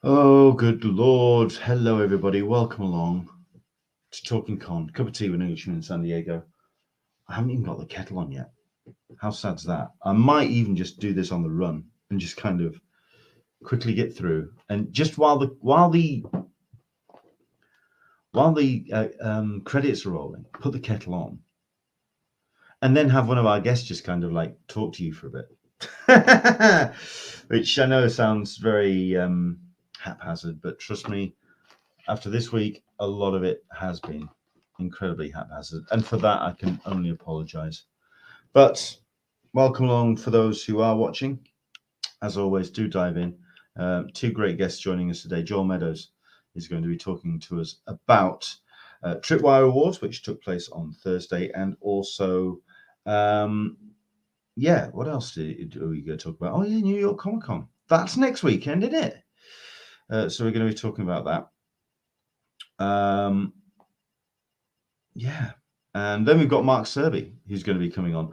Oh, good Lord. Hello, everybody. Welcome along to Talkin Con. Cup of tea with Englishman in San Diego. I haven't even got the kettle on yet. How sad's that? I might even just do this on the run and just kind of quickly get through. And just while the credits are rolling, put the kettle on, and then have one of our guests just kind of like talk to you for a bit, which I know sounds very haphazard, but trust me, after this week, a lot of it has been incredibly haphazard, and for that I can only apologise. But welcome along for those who are watching. As always, do dive in. Two great guests joining us today. Joel Meadows is going to be talking to us about TRIPWIRE Awards, which took place on Thursday, and also, what else are we going to talk about? Oh yeah, New York Comic Con. That's next weekend, isn't it? So we're going to be talking about that. And then we've got Mark Searby, who's going to be coming on,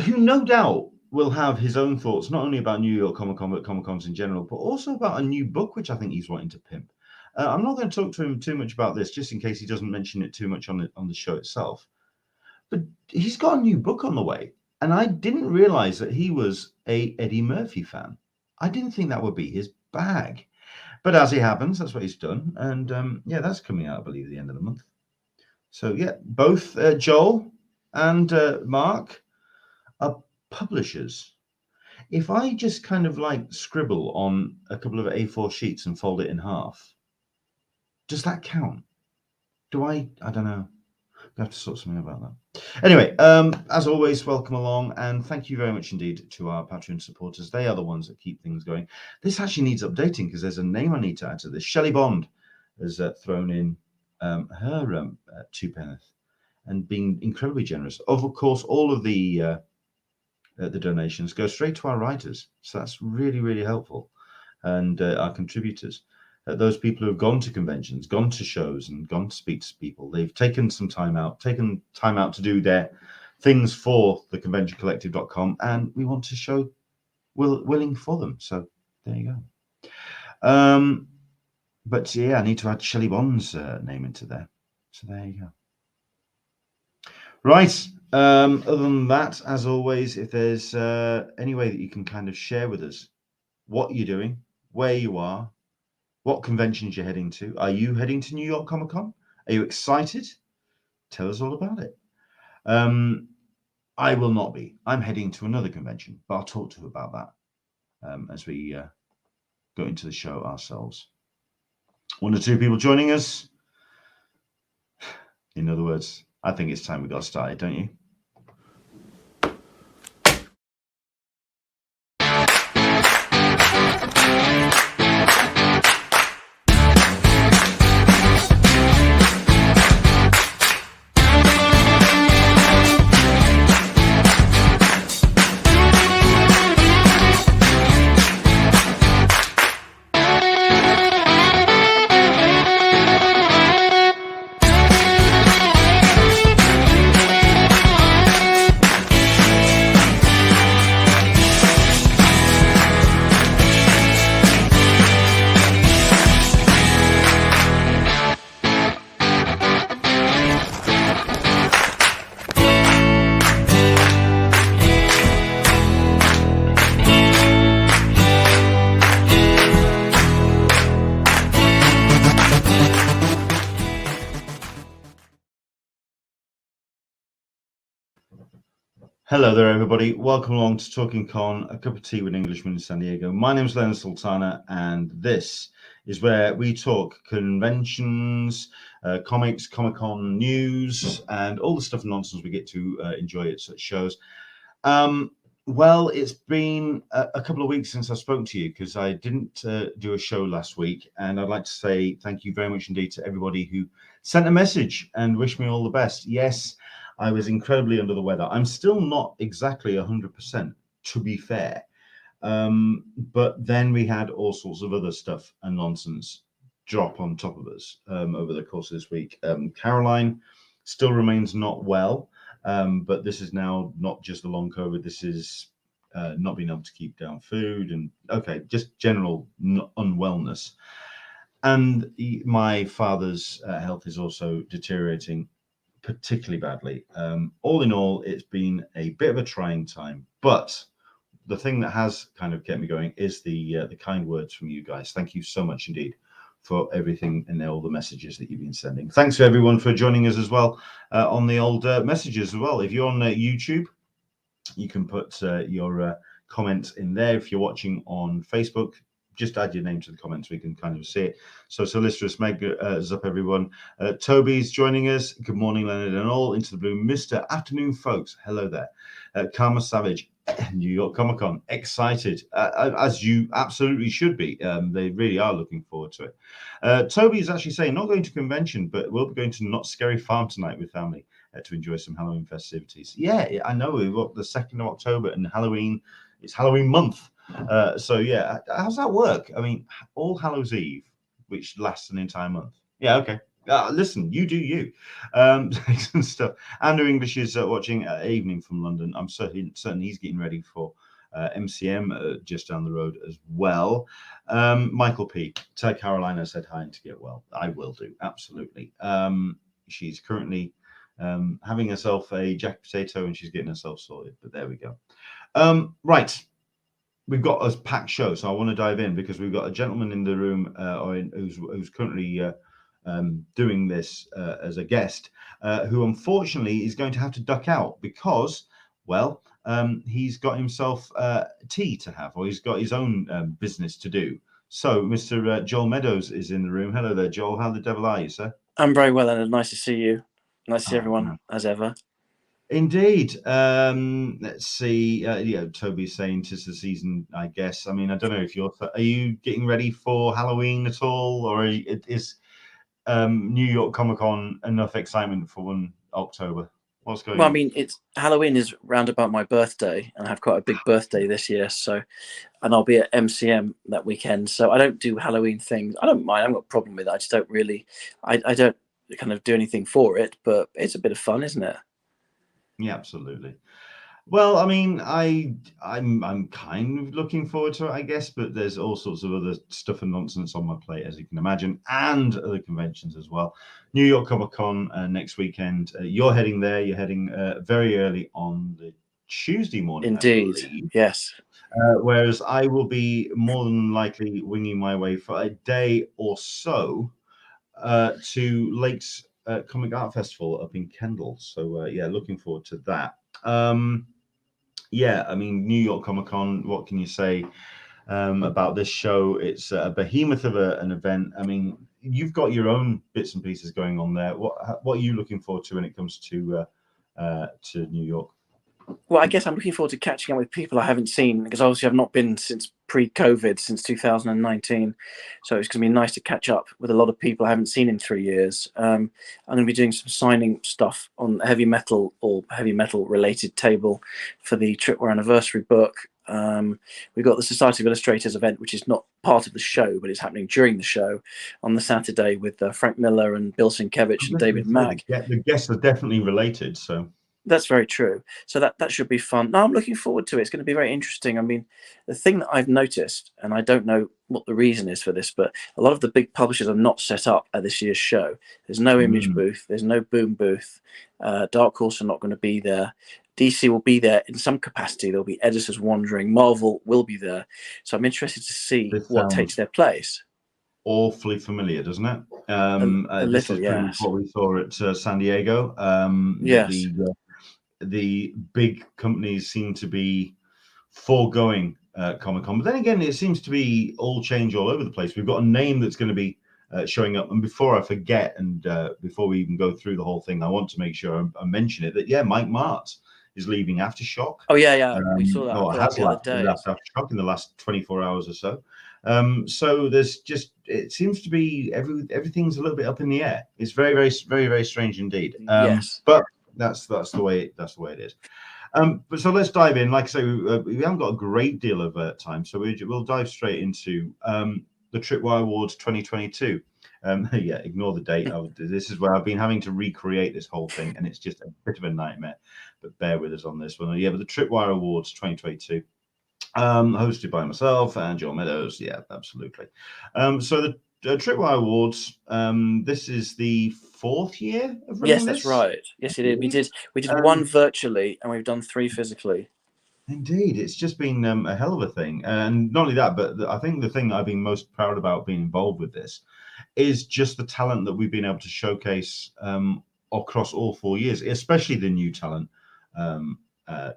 who no doubt will have his own thoughts, not only about New York Comic Con, but Comic Cons in general, but also about a new book, which I think he's wanting to pimp. I'm not going to talk to him too much about this, just in case he doesn't mention it too much on the show itself. But he's got a new book on the way, and I didn't realize that he was a Eddie Murphy fan. I didn't think that would be his bag. But as it happens, that's what he's done. And that's coming out, I believe, at the end of the month. So, yeah, both Joel and Mark are publishers. If I just kind of like scribble on a couple of A4 sheets and fold it in half, does that count? I don't know. We have to sort something about that. Anyway, as always, welcome along, and thank you very much indeed to our Patreon supporters. They are the ones that keep things going. This actually needs updating because there's a name I need to add to this. Shelley Bond has thrown in her twopenneth and been incredibly generous. Of course, all of the donations go straight to our writers, so that's really, really helpful, and our contributors. Those people who have gone to conventions, gone to shows, and gone to speak to people, they've taken time out to do their things for the conventioncollective.com, and we want to show willing for them. So there you go. But yeah, I need to add Shelley Bond's name into there. So there you go. Right. Other than that, as always, if there's any way that you can kind of share with us what you're doing, where you are, what conventions you're heading to. Are you heading to New York Comic Con? Are you excited? Tell us all about it. I will not be. I'm heading to another convention, but I'll talk to you about that as we go into the show ourselves. One or two people joining us. In other words, I think it's time we got started, don't you? Hello there, everybody. Welcome along to Talkin Con, a cup of tea with Englishman in San Diego. My name is Leonard Sultana, and this is where we talk conventions, comics, Comic-Con news, and all the stuff and nonsense we get to enjoy at such shows. Well, it's been a couple of weeks since I spoke to you because I didn't do a show last week, and I'd like to say thank you very much indeed to everybody who sent a message and wished me all the best. Yes, I was incredibly under the weather. I'm still not exactly 100%, to be fair. But then we had all sorts of other stuff and nonsense drop on top of us over the course of this week. Caroline still remains not well, but this is now not just the long COVID. This is not being able to keep down food, and just general unwellness. And my father's health is also deteriorating particularly badly. All in all, it's been a bit of a trying time, but the thing that has kind of kept me going is the kind words from you guys. Thank you so much indeed for everything and all the messages that you've been sending. Thanks to everyone for joining us as well on the old messages as well. If you're on YouTube, you can put your comments in there. If you're watching on Facebook, just add your name to the comments. We can kind of see it. So solicitous Meg is up, everyone. Toby's joining us. Good morning, Leonard and all. Into the Blue, Mr. Afternoon, folks. Hello there. Karma Savage, New York Comic Con. Excited, as you absolutely should be. They really are looking forward to it. Toby is actually saying, not going to convention, but we'll be going to Not Scary Farm tonight with family to enjoy some Halloween festivities. Yeah, I know. We've got the 2nd of October and Halloween. It's Halloween month. So yeah, how's that work? I mean, All Hallows Eve, which lasts an entire month. Yeah, okay. Listen, you do you. Excellent stuff. Andrew English is watching Evening from London. I'm certain he's getting ready for MCM just down the road as well. Michael P. Tell Carolina said hi and to get well. I will do, absolutely. She's currently having herself a jack potato and she's getting herself sorted, but there we go. Right. We've got a packed show, so I want to dive in because we've got a gentleman in the room who's currently doing this as a guest, who unfortunately is going to have to duck out because, well, he's got himself tea to have, or he's got his own business to do. So, Mr. Joel Meadows is in the room. Hello there, Joel. How the devil are you, sir? I'm very well, Leonard. Nice to see you. Nice to see everyone, as ever. Indeed. Let's see. Toby's saying 'tis the season, I guess. I mean, I don't know if are you getting ready for Halloween at all, or is New York Comic Con enough excitement for 1 October? What's going on? Well, I mean, Halloween is round about my birthday, and I have quite a big birthday this year. So, and I'll be at MCM that weekend. So I don't do Halloween things. I don't mind. I haven't got a problem with it. I just don't really. I don't kind of do anything for it, but it's a bit of fun, isn't it? Yeah, absolutely. Well, I mean, I'm kind of looking forward to it, I guess, but there's all sorts of other stuff and nonsense on my plate, as you can imagine, and other conventions as well. New York Comic Con next weekend. You're heading there. You're heading very early on the Tuesday morning, Indeed. I believe. Yes. Whereas I will be more than likely winging my way for a day or so to Lakes Comic Art Festival up in Kendall. So yeah, looking forward to that. Yeah, I mean, New York Comic Con, what can you say about this show? It's a behemoth of an event. I mean, you've got your own bits and pieces going on there. What are you looking forward to when it comes to New York? Well, I guess I'm looking forward to catching up with people I haven't seen, because obviously I've not been since pre-COVID, since 2019. So it's going to be nice to catch up with a lot of people I haven't seen in 3 years. I'm going to be doing some signing stuff on heavy metal or heavy metal related table for the TRIPWIRE anniversary book. We've got the Society of Illustrators event, which is not part of the show, but it's happening during the show on the Saturday with Frank Miller and Bill Sienkiewicz and David Mack. The guests are definitely related, so. That's very true. So that should be fun. No, I'm looking forward to it. It's going to be very interesting. I mean, the thing that I've noticed, and I don't know what the reason is for this, but a lot of the big publishers are not set up at this year's show. There's no Image booth. There's no Boom booth. Dark Horse are not going to be there. DC will be there in some capacity. There'll be editors wandering. Marvel will be there. So I'm interested to see what takes their place. Awfully familiar, doesn't it? A little, yes. What we saw at San Diego. Yes. The big companies seem to be foregoing Comic Con, but then again, it seems to be all change all over the place. We've got a name that's going to be showing up, and before I forget, and before we even go through the whole thing, I want to make sure I mention it. That yeah, Mike Martz is leaving Aftershock. Oh yeah. We saw that. Or has left Aftershock in the last 24 hours or so. So there's just, it seems to be everything's a little bit up in the air. It's very, very, very, very strange indeed. Yes. But that's the way it is. But so let's dive in. Like I say, we haven't got a great deal of time, so we'll dive straight into the TRIPWIRE Awards 2022. Yeah, ignore the date. This is where I've been having to recreate this whole thing, and it's just a bit of a nightmare. But bear with us on this one. Yeah, but the TRIPWIRE Awards 2022. hosted by myself and John Meadows. Yeah, absolutely. So the TRIPWIRE Awards. This is the 4th year of running Yes, that's this. right. Yes, it is. We did Um, one virtually, and we've done 3 physically. Indeed, it's just been a hell of a thing, and not only that, but I think the thing that I've been most proud about being involved with this is just the talent that we've been able to showcase across all 4 years, especially the new talent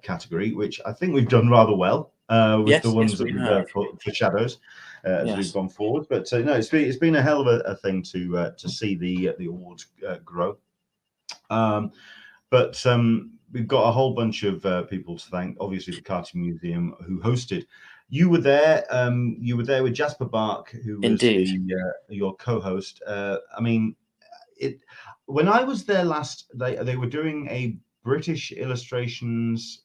category, which I think we've done rather well with the ones that we've put for Shadows as we've gone forward. But no, it's been a hell of a thing to see the awards grow. But we've got a whole bunch of people to thank. Obviously, the Cartoon Museum, who hosted. You were there. You were there with Jasper Bark, who was your co-host. I mean, when I was there last, they were doing a British illustrations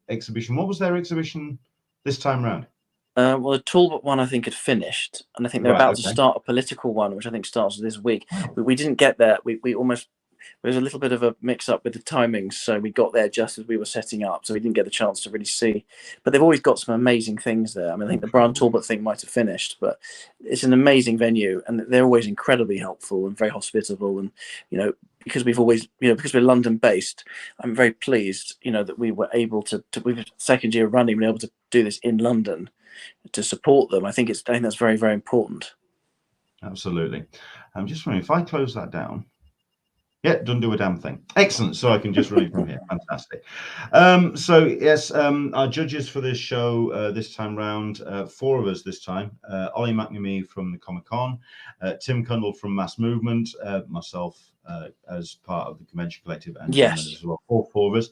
exhibition. What was their exhibition this time round? Well, the Talbot one I think had finished, and I think they're about to start a political one, which I think starts this week. But we didn't get there. We almost, there was a little bit of a mix-up with the timings, so we got there just as we were setting up, so we didn't get the chance to really see. But they've always got some amazing things there. I mean, I think the Brian Talbot thing might have finished, but it's an amazing venue, and they're always incredibly helpful and very hospitable. And because we've always, because we're London-based, I'm very pleased, that we were able to we've second year running, we're able to do this in London to support them. I think that's very, very important. Absolutely. I'm just wondering if I close that down. Yeah, doesn't do a damn thing. Excellent. So I can just run it from here. Fantastic. So yes, our judges for this show this time round, 4 of us this time. Ollie McNamee from the Comic Con, Tim Cundall from Mass Movement, myself as part of the Convention Collective, and John as well. All 4 of us.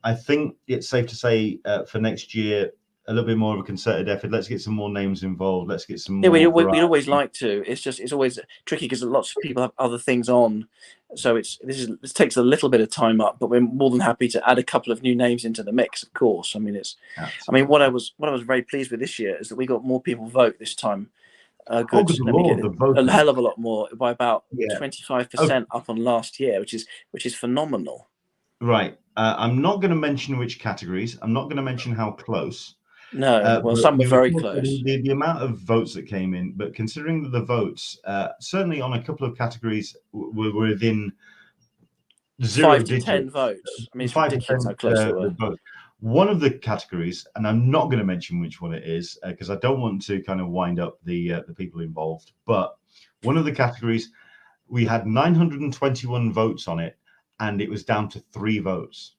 I think it's safe to say for next year, a little bit more of a concerted effort. Let's get some more names involved. Let's get some more. We'd always like to. It's always tricky because lots of people have other things on, so this takes a little bit of time up. But we're more than happy to add a couple of new names into the mix. Of course, I mean, what I was very pleased with this year is that we got more people vote this time. A hell of a lot more, by about 25% up on last year, which is phenomenal. Right. I'm not going to mention which categories. I'm not going to mention how close. No, well, some were very close. The amount of votes that came in, but considering the votes, certainly on a couple of categories were within 0 digits. 5 to 10 votes. I mean, it's ridiculous how close they were. One of the categories, and I'm not going to mention which one it is because I don't want to kind of wind up the people involved, but one of the categories, we had 921 votes on it, and it was down to 3 votes.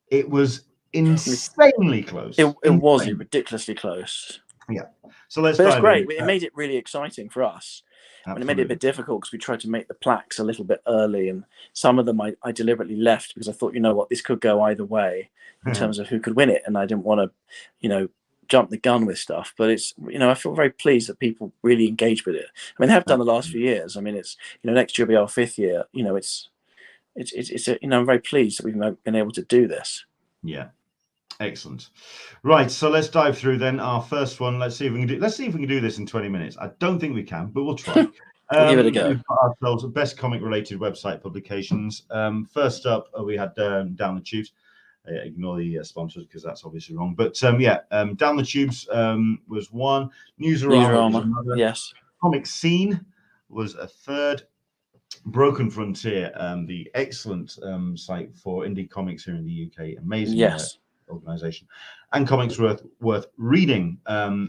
It was insanely close. It was ridiculously close. Yeah. So but it's great. It made it really exciting for us. And it made it a bit difficult because we tried to make the plaques a little bit early, and some of them I deliberately left because I thought, this could go either way in terms of who could win it, and I didn't want to, jump the gun with stuff. But it's, I feel very pleased that people really engage with it. I mean, they have done the last few years. I mean, it's, next year will be our 5th year. It's I'm very pleased that we've been able to do this. Yeah. Excellent. Right, so let's dive through then our first one. Let's see if we can do this in 20 minutes. I don't think we can, but we'll try. We'll give it a go. We've got ourselves best comic related website publications. First up, we had Down the Tubes. Ignore the sponsors because that's obviously wrong. But Down the Tubes was one. Newsarama was another. Yes. Comic Scene was a third. Broken Frontier, the excellent site for indie comics here in the UK. Amazing. Organization, and Comics Worth Reading,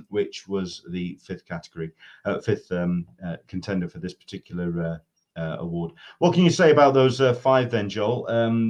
which was the 5th category, 5th contender for this particular award. What can you say about those 5 then, Joel?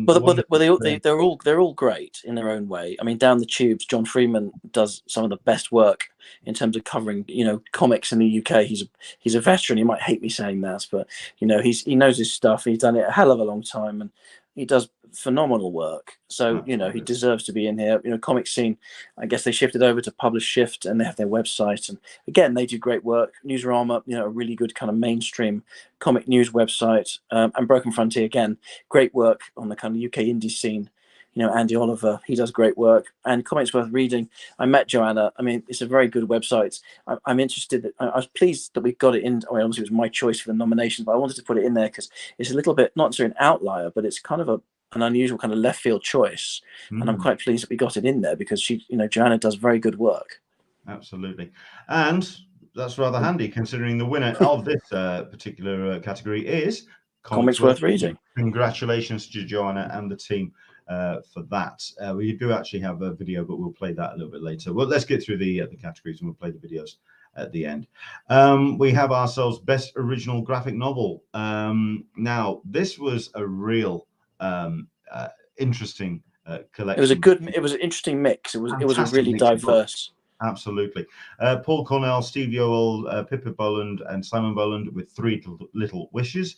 They're all great in their own way. I mean, Down the Tubes, John Freeman does some of the best work in terms of covering, comics in the UK. He's a veteran. He might hate me saying that, but he knows his stuff. He's done it a hell of a long time, and he does phenomenal work. So, he deserves to be in here. Comic Scene, I guess they shifted over to Publish Shift, and they have their website. And again, they do great work. Newsarama, a really good kind of mainstream comic news website. And Broken Frontier, again, great work on the kind of UK indie scene. Andy Oliver, he does great work. And Comics Worth Reading, I met Joanna. I mean, it's a very good website. I'm interested. I was pleased that we got it in. Obviously, it was my choice for the nominations, but I wanted to put it in there because it's a little bit, not necessarily an outlier, but it's kind of an unusual kind of left field choice, and I'm quite pleased that we got it in there because she, Joanna does very good work. Absolutely, and that's rather handy considering the winner of this particular category is Comics Worth Reading. Congratulations to Joanna and the team for that. We do actually have a video, but we'll play that a little bit later. Well, let's get through the categories and we'll play the videos at the end. We have ourselves Best Original Graphic Novel. Now, this was a real interesting collection. It was an interesting mix. It was a really diverse. Absolutely. Paul Cornell, Steve Yoel, Pippa Boland, and Simon Boland with Three Little Wishes.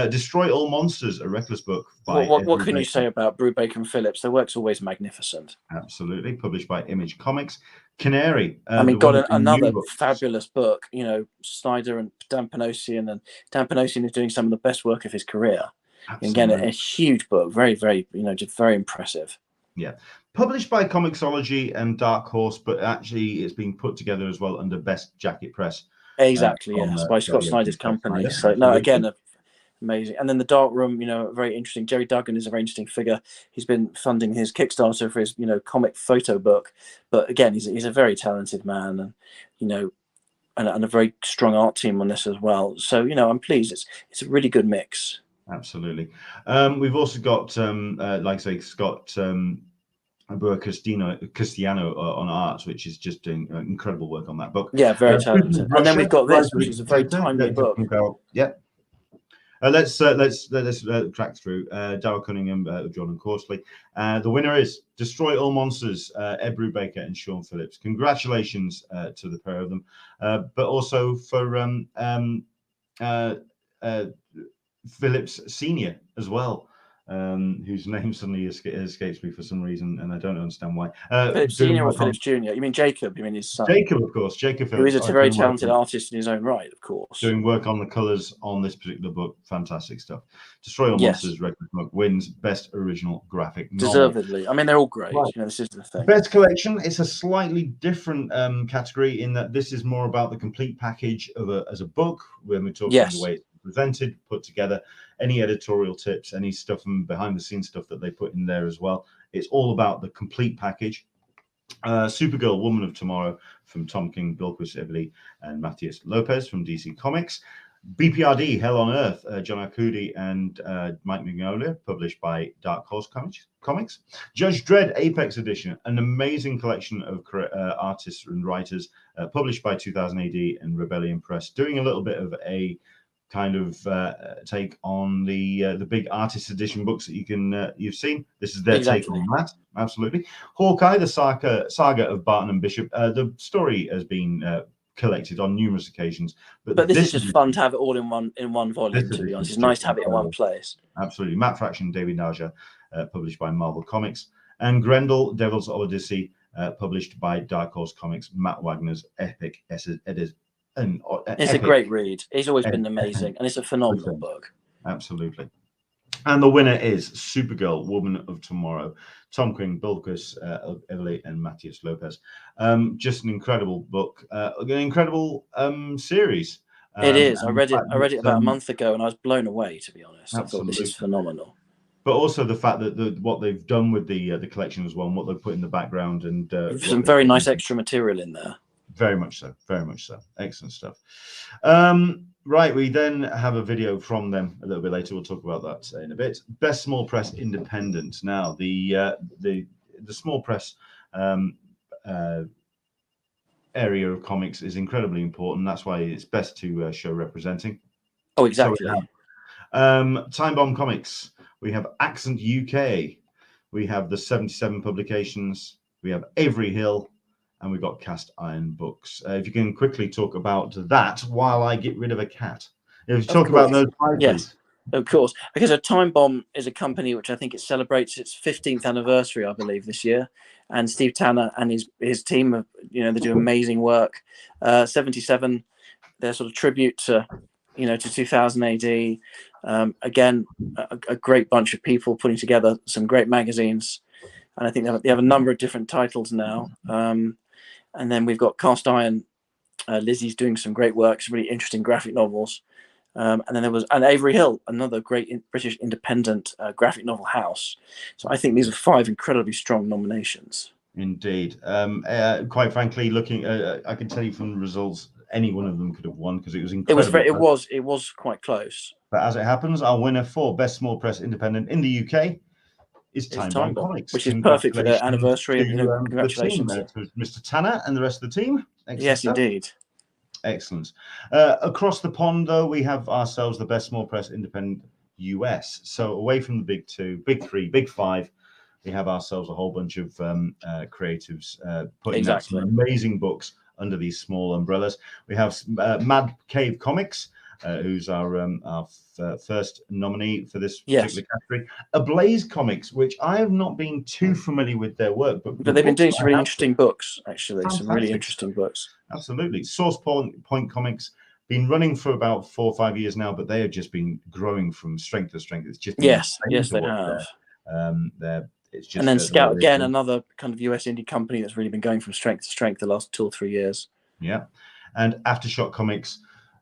Destroy All Monsters, a Reckless book. By what can you say about Brubaker and Phillips? Their work's always magnificent. Absolutely. Published by Image Comics. Canary. Got another fabulous book. Snyder and Dan Panosian, and Dan Panosian is doing some of the best work of his career. Absolutely. Again, a huge book. Very, very, just very impressive. Yeah. Published by Comixology and Dark Horse, but actually it's being put together as well under Best Jacket Press. Exactly, yes, by Scott Snyder's company. Yeah, so, no, again, amazing. And then The Dark Room, very interesting. Jerry Duggan is a very interesting figure. He's been funding his Kickstarter for his, comic photo book. But again, he's a very talented man, and, and a very strong art team on this as well. So, I'm pleased. It's a really good mix. Absolutely. We've also got, like I say, Scott Cristiano on art, which is just doing incredible work on that book. Yeah, very talented. And then we've got this, which is a very timely book. Yeah. Let's track through. Darryl Cunningham, Jordan Corsley. The winner is Destroy All Monsters, Ed Brubaker and Sean Phillips. Congratulations to the pair of them, but also for Phillips Senior as well, whose name suddenly escapes me for some reason, and I don't understand why. Phillips Senior or Phillips Junior? You mean Jacob? You mean his son? Jacob, of course. Jacob Phillips, who is a very talented artist in his own right, of course. Doing work on the colours on this particular book. Fantastic stuff. Destroy All Monsters, Reckless Book wins Best Original Graphic Novel. Deservedly. I mean, they're all great. Right. This is the thing. Best Collection. It's a slightly different category in that this is more about the complete package of as a book, when we're talking the way it's presented, put together, any editorial tips, any stuff from behind the scenes stuff that they put in there as well. It's all about the complete package. Supergirl, Woman of Tomorrow from Tom King, Bilquis Evely, and Matthias Lopez from DC Comics. BPRD, Hell on Earth, John Arcudi and Mike Mignola, published by Dark Horse Comics. Judge Dredd Apex Edition, an amazing collection of artists and writers, published by 2000 AD and Rebellion Press, doing a little bit of a kind of take on the big artist edition books that you've seen. This is their take on that. Absolutely. Hawkeye, the saga of Barton and Bishop. The story has been collected on numerous occasions, but this is just fun to have it all in one volume. To be honest, it's nice to have it in one place. Absolutely. Matt Fraction, David Naja, published by Marvel Comics, and Grendel, Devil's Odyssey, published by Dark Horse Comics. Matt Wagner's epic edit. It's a great read. He's always been amazing, and it's a phenomenal book. Absolutely. And the winner is Supergirl, Woman of Tomorrow. Tom King, Bilquis Evely, and Matthias Lopez. Just an incredible book, an incredible series. It is. I read it about a month ago, and I was blown away. To be honest, I thought this is phenomenal. But also the fact that what they've done with the collection as well, and what they've put in the background, and some very nice extra material in there. Very much so. Very much so. Excellent stuff. Right, we then have a video from them a little bit later. We'll talk about that in a bit. Best Small Press Independent. Now, the small press area of comics is incredibly important. That's why it's best to show representing. Oh, exactly. So Time Bomb Comics. We have Accent UK. We have the 77 publications. We have Avery Hill. And we've got Cast Iron Books. If you can quickly talk about that while I get rid of a cat. If you talk about those titles. Yes, of course. Because Time Bomb is a company which I think it celebrates its 15th anniversary, I believe, this year. And Steve Tanner and his team, they do amazing work. 77, their sort of tribute to 2000 AD. Again, a great bunch of people putting together some great magazines. And I think they have a number of different titles now. And then we've got Cast Iron. Lizzie's doing some great work, some really interesting graphic novels. And then there was Avery Hill, another great British independent graphic novel house. So I think these are 5 incredibly strong nominations. Indeed. Quite frankly, looking, I can tell you from the results, any one of them could have won because it was incredible. It was quite close. But as it happens, our winner for Best Small Press Independent in the UK is Time Bomb Comics, which is perfect for their anniversary. And congratulations to Mr. Tanner and the rest of the team. Excellent yes, stuff. indeed. Excellent. Across the pond, though, we have ourselves the Best Small Press Independent US. So away from the big 2, big 3, big 5, we have ourselves a whole bunch of creatives putting out some amazing books under these small umbrellas. We have Mad Cave Comics, who's our first nominee for this particular category. Ablaze Comics, which I have not been too familiar with their work, but they've been doing some really interesting books, actually. Fantastic. Some really interesting books. Absolutely. Source Point Comics, been running for about 4 or 5 years now, but they have just been growing from strength to strength. It's just yes, they have. It's just, and then Scout again, another kind of US indie company that's really been going from strength to strength the last 2 or 3 years. Yeah, and Aftershock Comics,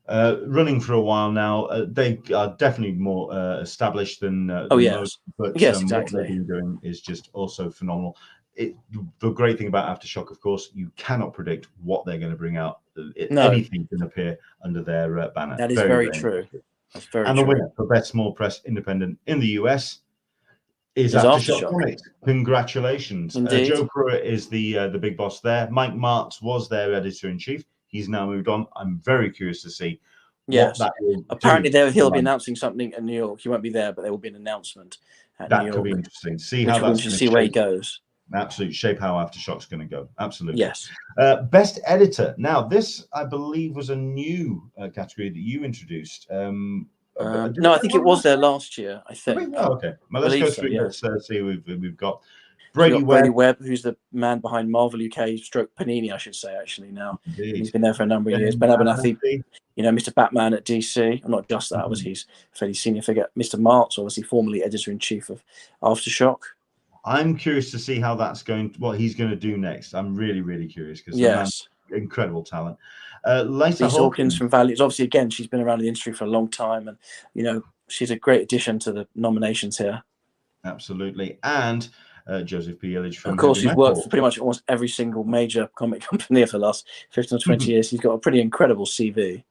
running for a while now. They are definitely more established than most, but exactly. What they've been doing is just also phenomenal. The great thing about Aftershock, of course, you cannot predict what they're going to bring out. Anything can appear under their banner. That is very true. That's very true. And the winner for Best Small Press Independent in the US is Aftershock Comics. Congratulations. Joe Pruitt is the big boss there. Mike Marks was their editor-in-chief. He's now moved on. I'm very curious to see what that will apparently he'll be announcing something in New York. He won't be there, but there will be an announcement at New York. That could be interesting. See where he goes. Absolutely. Shape how Aftershock's going to go. Absolutely. Yes. Best Editor. Now, this, I believe, was a new category that you introduced. No, I think it was there last year, I think. Oh, okay. Well, let's go through this. See, we've got Brady Webb, who's the man behind Marvel UK stroke Panini, I should say, actually, now. Indeed. He's been there for a number of years. Ben Abernathy, Mr. Batman at DC. And not just that, obviously, he's a fairly senior figure. Mr. Marks, obviously, formerly editor-in-chief of Aftershock. I'm curious to see how that's what he's going to do next. I'm really, really curious because incredible talent. Lisa Hawkins from Valiant. Obviously, again, she's been around the industry for a long time, and she's a great addition to the nominations here. Absolutely, and Joseph P. Illich from. Of course, he's worked for pretty much almost every single major comic company for the last 15 or 20 years. He's got a pretty incredible CV.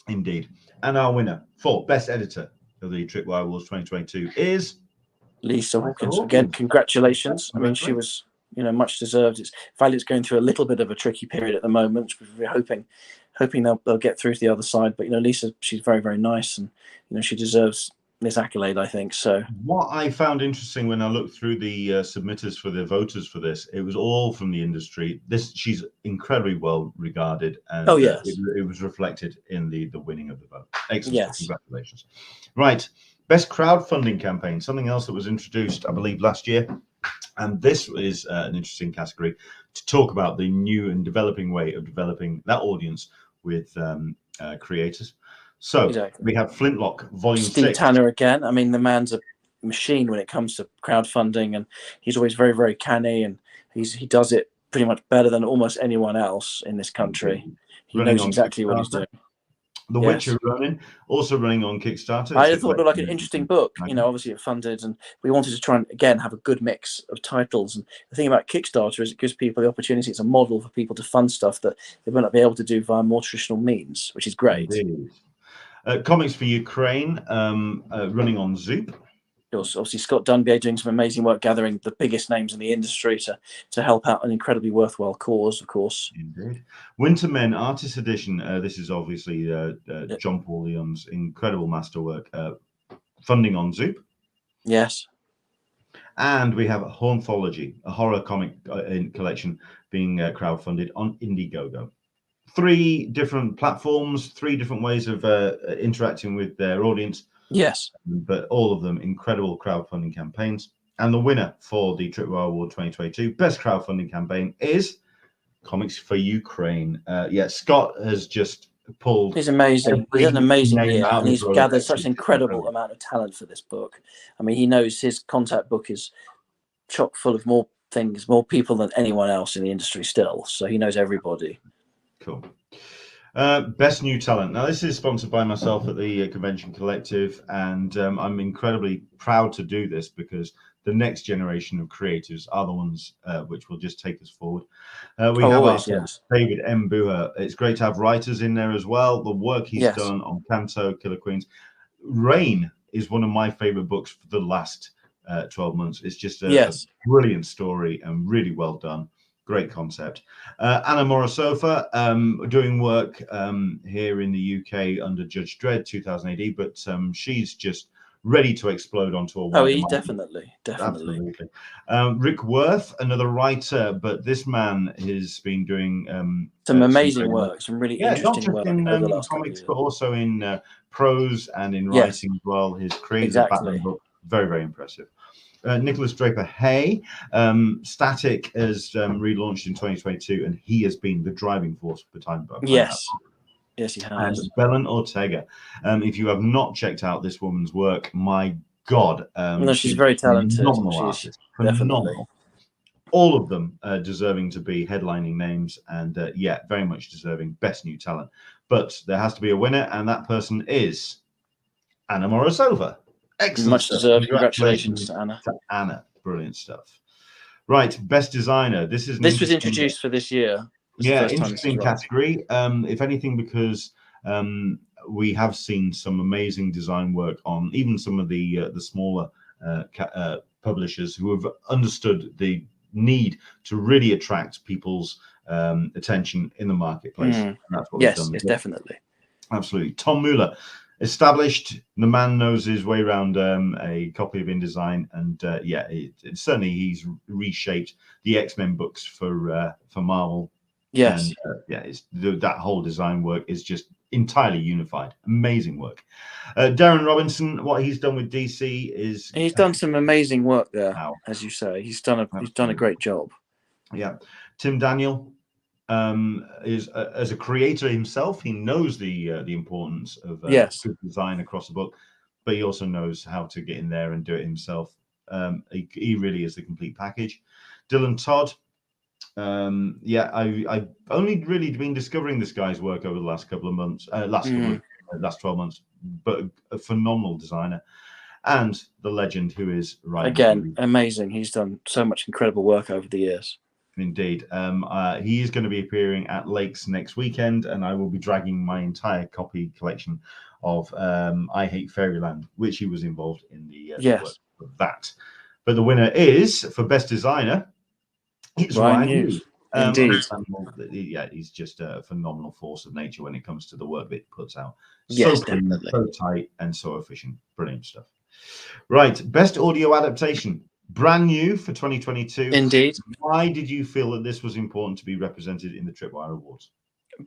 Indeed, and our winner for Best Editor of the TRIPWIRE Awards 2022 is Lisa Hawkins. Again, congratulations. I mean, she was. Much deserved. Valiant's going through a little bit of a tricky period at the moment. We're hoping they'll get through to the other side. But Lisa, she's very, very nice, and she deserves this accolade, I think. So what I found interesting when I looked through the submitters for the voters for this, it was all from the industry. She's incredibly well regarded, and it was reflected in the winning of the vote. Excellent. Yes. Congratulations. Right, best crowdfunding campaign. Something else that was introduced, I believe, last year. And this is an interesting category to talk about the new and developing way of developing that audience with creators. So we have Flintlock Volume 6. Steve Tanner again. I mean, the man's a machine when it comes to crowdfunding, and he's always very, very canny, and he does it pretty much better than almost anyone else in this country. He knows exactly what he's doing. The Witcher also running on Kickstarter. I thought it looked like an interesting book. Obviously it funded, and we wanted to try and again have a good mix of titles. And the thing about Kickstarter is it gives people the opportunity. It's a model for people to fund stuff that they might not be able to do via more traditional means, which is great. Comics for Ukraine, running on Zoop. Obviously, Scott Dunbier doing some amazing work, gathering the biggest names in the industry to help out an incredibly worthwhile cause, of course. Indeed. Winter Men Artist Edition. This is obviously John Paul Leon's incredible masterwork. Funding on Zoop. Yes. And we have Haunthology, a horror comic collection being crowdfunded on Indiegogo. 3 different platforms, 3 different ways of interacting with their audience. Yes. But all of them incredible crowdfunding campaigns. And the winner for the TRIPWIRE Award 2022 Best Crowdfunding Campaign is Comics for Ukraine. Scott has just pulled. He's amazing. He's had an amazing year, and he's gathered such an incredible amount of talent for this book. I mean, he knows his contact book is chock full of more things, more people than anyone else in the industry still. So he knows everybody. Cool. Best New Talent. Now, this is sponsored by myself at the Convention Collective, and I'm incredibly proud to do this because the next generation of creators are the ones which will just take us forward. We have always, our yes. David M. Buha. It's great to have writers in there as well. The work he's Yes. done on Canto, Killer Queens. Rain is one of my favorite books for the last 12 months. It's just a brilliant story and really well done. Great concept. Anna Morosova doing work here in the UK under Judge Dredd 2000 AD, but she's just ready to explode onto a wider market. Definitely. Absolutely. Rick Worth, another writer, but this man has been doing some amazing work, some really interesting work in over the last comics, but also in prose and in writing as well. His creative Batman book, very, very impressive. Nicholas Draper Hay, Static has relaunched in 2022, and he has been the driving force behind that. Yes, he has. And Belen Ortega. If you have not checked out this woman's work, my God, no, she's very talented. Phenomenal artist. Phenomenal. All of them deserving to be headlining names, and very much deserving Best New Talent. But there has to be a winner, and that person is Anna Morosova. Excellent. Much deserved. Congratulations to Anna. Brilliant stuff. Right, Best Designer. This was introduced for this year. Interesting category. If anything, because we have seen some amazing design work on even some of the smaller publishers who have understood the need to really attract people's attention in the marketplace. And that's what we've done. Yes, definitely. Absolutely. Tom Mueller. Established, the man knows his way around a copy of InDesign, and certainly he's reshaped the X-Men books for Marvel. Yes, and, that whole design work is just entirely unified. Amazing work. Darren Robinson, what he's done with DC is he's done some amazing work there. As you say, he's done a great job. Yeah, Tim Daniel. Is as a creator himself, he knows the importance of good design across the book, but he also knows how to get in there and do it himself. He really is the complete package. Dylan Todd, I've only really been discovering this guy's work over the last couple of months, last 12 months, but a phenomenal designer. And the legend who is Ryan. Again, amazing. He's done so much incredible work over the years. Indeed. He is going to be appearing at Lakes next weekend, and I will be dragging my entire copy collection of I Hate Fairyland, which he was involved in the work of that. But the winner is, for Best Designer, it's Ryan Hughes. Indeed. He's just a phenomenal force of nature when it comes to the work that he puts out. Yes, definitely. So tight and so efficient. Brilliant stuff. Right. Best Audio Adaptation. Brand new for 2022. Indeed. Why did you feel that this was important to be represented in the TRIPWIRE Awards?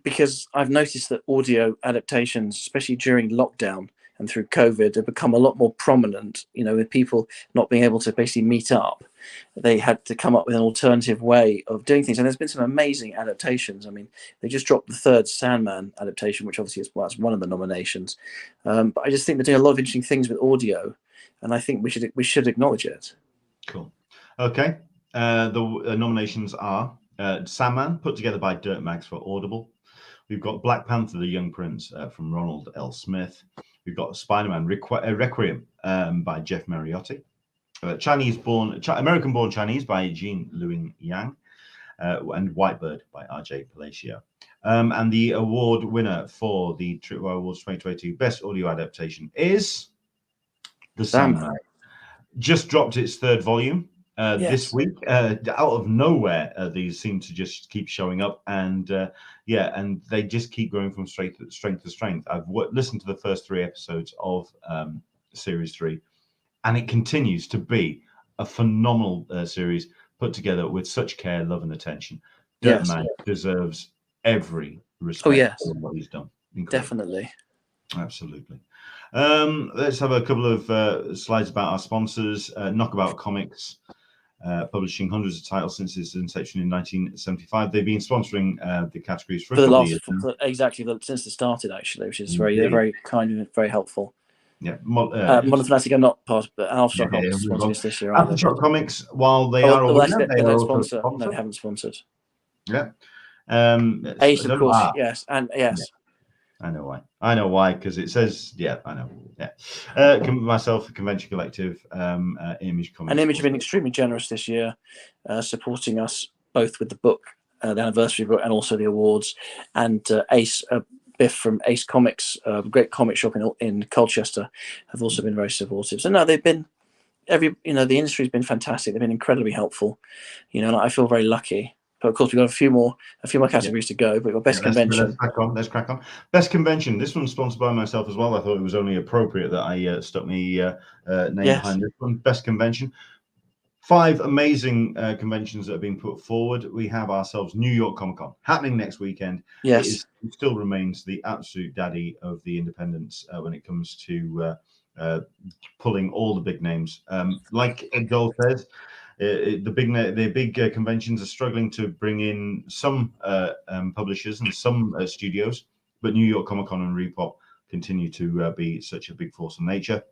Because I've noticed that audio adaptations, especially during lockdown and through COVID, have become a lot more prominent. With people not being able to basically meet up, they had to come up with an alternative way of doing things. And there's been some amazing adaptations. I mean, they just dropped the third Sandman adaptation, which obviously is one of the nominations. But I just think they're doing a lot of interesting things with audio, and I think we should acknowledge it. Cool. Okay. The nominations are Sandman, put together by Dirt Mags for Audible. We've got Black Panther, The Young Prince from Ronald L. Smith. We've got Spider-Man Requiem by Jeff Mariotti. American-born Chinese by Jean Luing Yang. And Whitebird by R.J. Palacio. And the award winner for the TRIPWIRE Awards 2022 Best Audio Adaptation is The Sandman. Just dropped its third volume this week. Out of nowhere, these seem to just keep showing up, and and they just keep going from strength to strength. I've listened to the first 3 episodes of Series 3, and it continues to be a phenomenal series put together with such care, love, and attention. Dirt Man deserves every respect for what he's done. Incredible. Definitely. Absolutely. Let's have a couple of slides about our sponsors. Knockabout Comics, publishing hundreds of titles since its inception in 1975. They've been sponsoring the categories for a couple of years. Since it started, actually, which is very kind and very helpful. Yeah, Modern Fanatic are not part, but Aftershock Comics sponsored us this year. Aftershock Comics, while they are a winner, they don't sponsor. No, they haven't sponsored. Yeah. Ace, of course, yes, and yes. Yeah. I know why. I know why, because it says, yeah, I know. Yeah. Myself, Convention Collective, Image Comics. And Image have been extremely generous this year, supporting us both with the book, the anniversary book, and also the awards. And Ace, Biff from Ace Comics, a great comic shop in Colchester, have also been very supportive. So no, they've been the industry's been fantastic. They've been incredibly helpful. And I feel very lucky. But of course, we've got a few more categories to go. But we've got Best Convention. Let's crack on. Best Convention. This one's sponsored by myself as well. I thought it was only appropriate that I stuck me name behind this one. Best Convention. 5 amazing conventions that have been put forward. We have ourselves New York Comic Con happening next weekend. Yes. It still remains the absolute daddy of the independents when it comes to pulling all the big names. Like Joel says, the big conventions are struggling to bring in some publishers and some studios, but New York Comic Con and Repop continue to be such a big force of nature.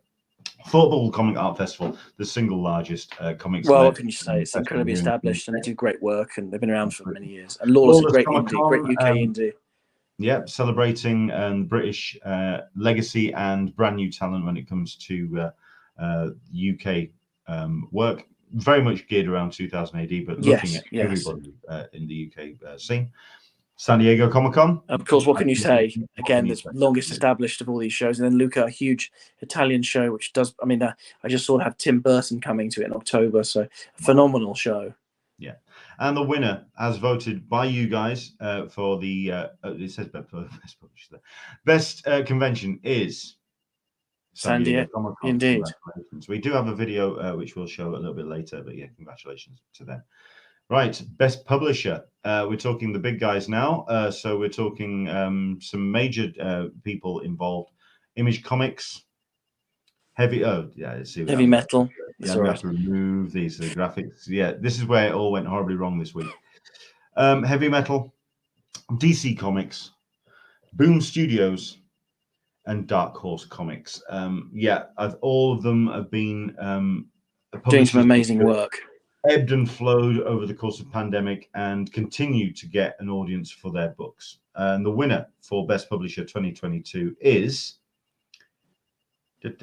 Thought Bubble Comic Art Festival, the single largest comics. Well, what can you say? It's incredibly established, and they do great work, and they've been around for many years. And Lawless, a great indie, great UK indie. Yeah, celebrating British legacy and brand new talent when it comes to UK work. Very much geared around 2000 AD, but looking at everybody in the UK scene. San Diego Comic Con. Of course, what can you say? Again, the longest established of all these shows. And then Luca, a huge Italian show, which does, I just saw have Tim Burton coming to it in October. So, a phenomenal show. Yeah. And the winner, as voted by you guys for the, it says best convention is San Diego Comic Con. Indeed. We do have a video which we'll show a little bit later, but yeah, congratulations to them. Right, best publisher. We're talking the big guys now. So we're talking some major people involved. Image Comics, Heavy Metal. Yeah, we have to remove these graphics. Yeah, this is where it all went horribly wrong this week. Heavy Metal, DC Comics, Boom Studios, and Dark Horse Comics. All of them have been doing some amazing work. Ebbed and flowed over the course of pandemic and continue to get an audience for their books. And the winner for Best Publisher 2022 is... Yep,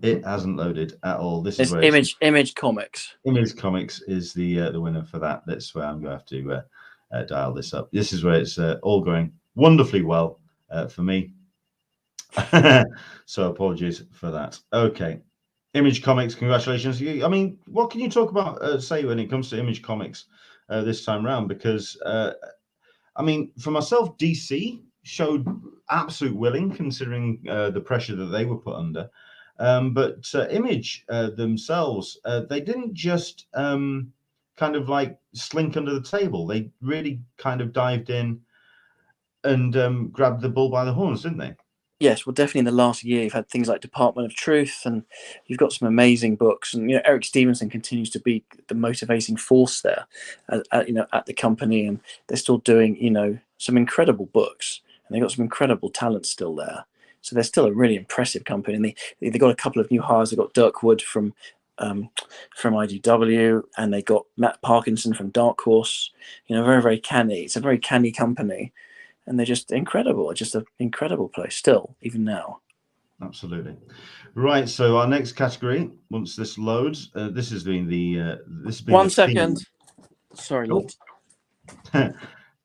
it hasn't loaded at all. This is where Image Comics. Image Comics is the winner for that. That's where I'm going to have to dial this up. This is where it's all going wonderfully well for me. So apologies for that. Okay. Image Comics, congratulations. What can you talk about, say, when it comes to Image Comics this time round? Because, for myself, DC showed absolute willing, considering the pressure that they were put under. But Image themselves, they didn't just kind of like slink under the table. They really kind of dived in and grabbed the bull by the horns, didn't they? Yes, well, definitely in the last year, you've had things like Department of Truth, and you've got some amazing books. And Eric Stevenson continues to be the motivating force there, at the company, and they're still doing some incredible books, and they've got some incredible talent still there. So they're still a really impressive company. And they got a couple of new hires. They got Dirk Wood from IDW, and they got Matt Parkinson from Dark Horse. Very, very canny. It's a very canny company. And they're just incredible. It's just an incredible place still, even now. Absolutely. Right. So our next category, once this loads, this has been the... this has been 1 second. Sorry, Lord.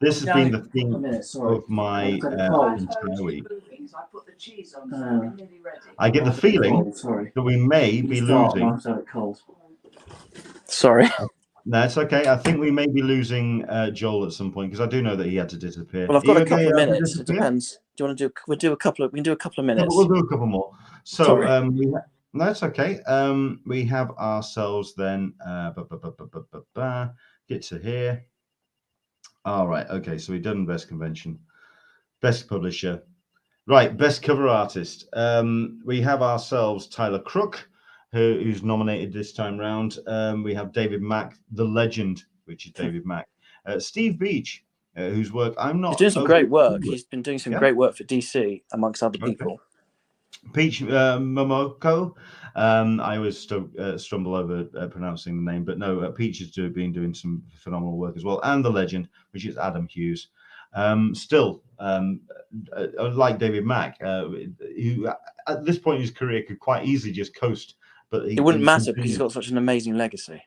This has been the theme of my entire week. I get the feeling that we may be losing... Sorry. No, it's okay. I think we may be losing Joel at some point, because I do know that he had to disappear. Well, I've got a couple of minutes. It depends. Do you want to do? We can do a couple of minutes. We'll do a couple more. So that's okay. We have ourselves then. Get to here. All right. Okay. So we've done best convention, best publisher. Right. Best cover artist. We have ourselves Tyler Crook, who's nominated this time round. We have David Mack, the legend, which is David Mack. Steve Beach, whose work I'm not... He's doing some great work. He's been doing some great work for DC, amongst other people. Peach Momoko. I always stumble over pronouncing the name, but no, Peach has been doing some phenomenal work as well. And the legend, which is Adam Hughes. Still, like David Mack, who at this point in his career could quite easily just coast. But it wouldn't matter because he's got such an amazing legacy.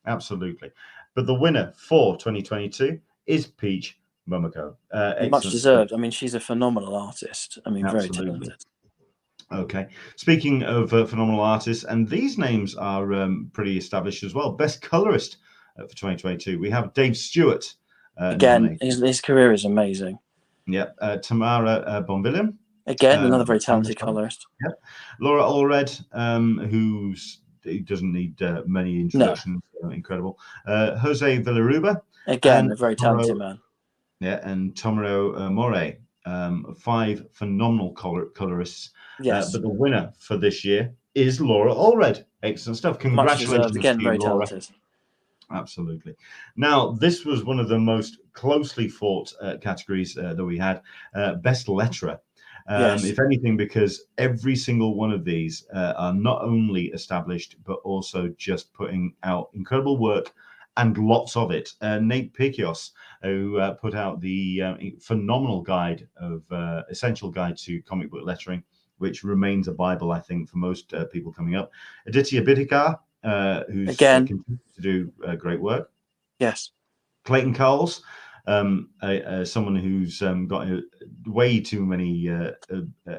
Absolutely. But the winner for 2022 is Peach Momoko. Much deserved. I mean, she's a phenomenal artist. I mean, Absolutely. very talented. Okay. Speaking of phenomenal artists, and these names are pretty established as well. Best colorist for 2022, we have Dave Stewart. Again, his career is amazing. Yeah. Tamara Bonvillain. Again, another very talented colorist. Yeah. Laura Allred, who doesn't need many introductions. No. Incredible. Jose Villaruba. Again, a very talented man. Yeah, and Tomoro More. 5 phenomenal colorists. Yes. But the winner for this year is Laura Allred. Excellent stuff. Congratulations. Again, very Laura. talented. Absolutely. Now, this was one of the most closely fought categories that we had. Best letterer. Yes. If anything, because every single one of these are not only established, but also just putting out incredible work and lots of it. Nate Pikios, who put out the phenomenal guide of essential guide to comic book lettering, which remains a Bible, I think, for most people coming up. Aditya Bidikar, who's continued to do great work. Yes. Clayton Cowles, someone who's got way too many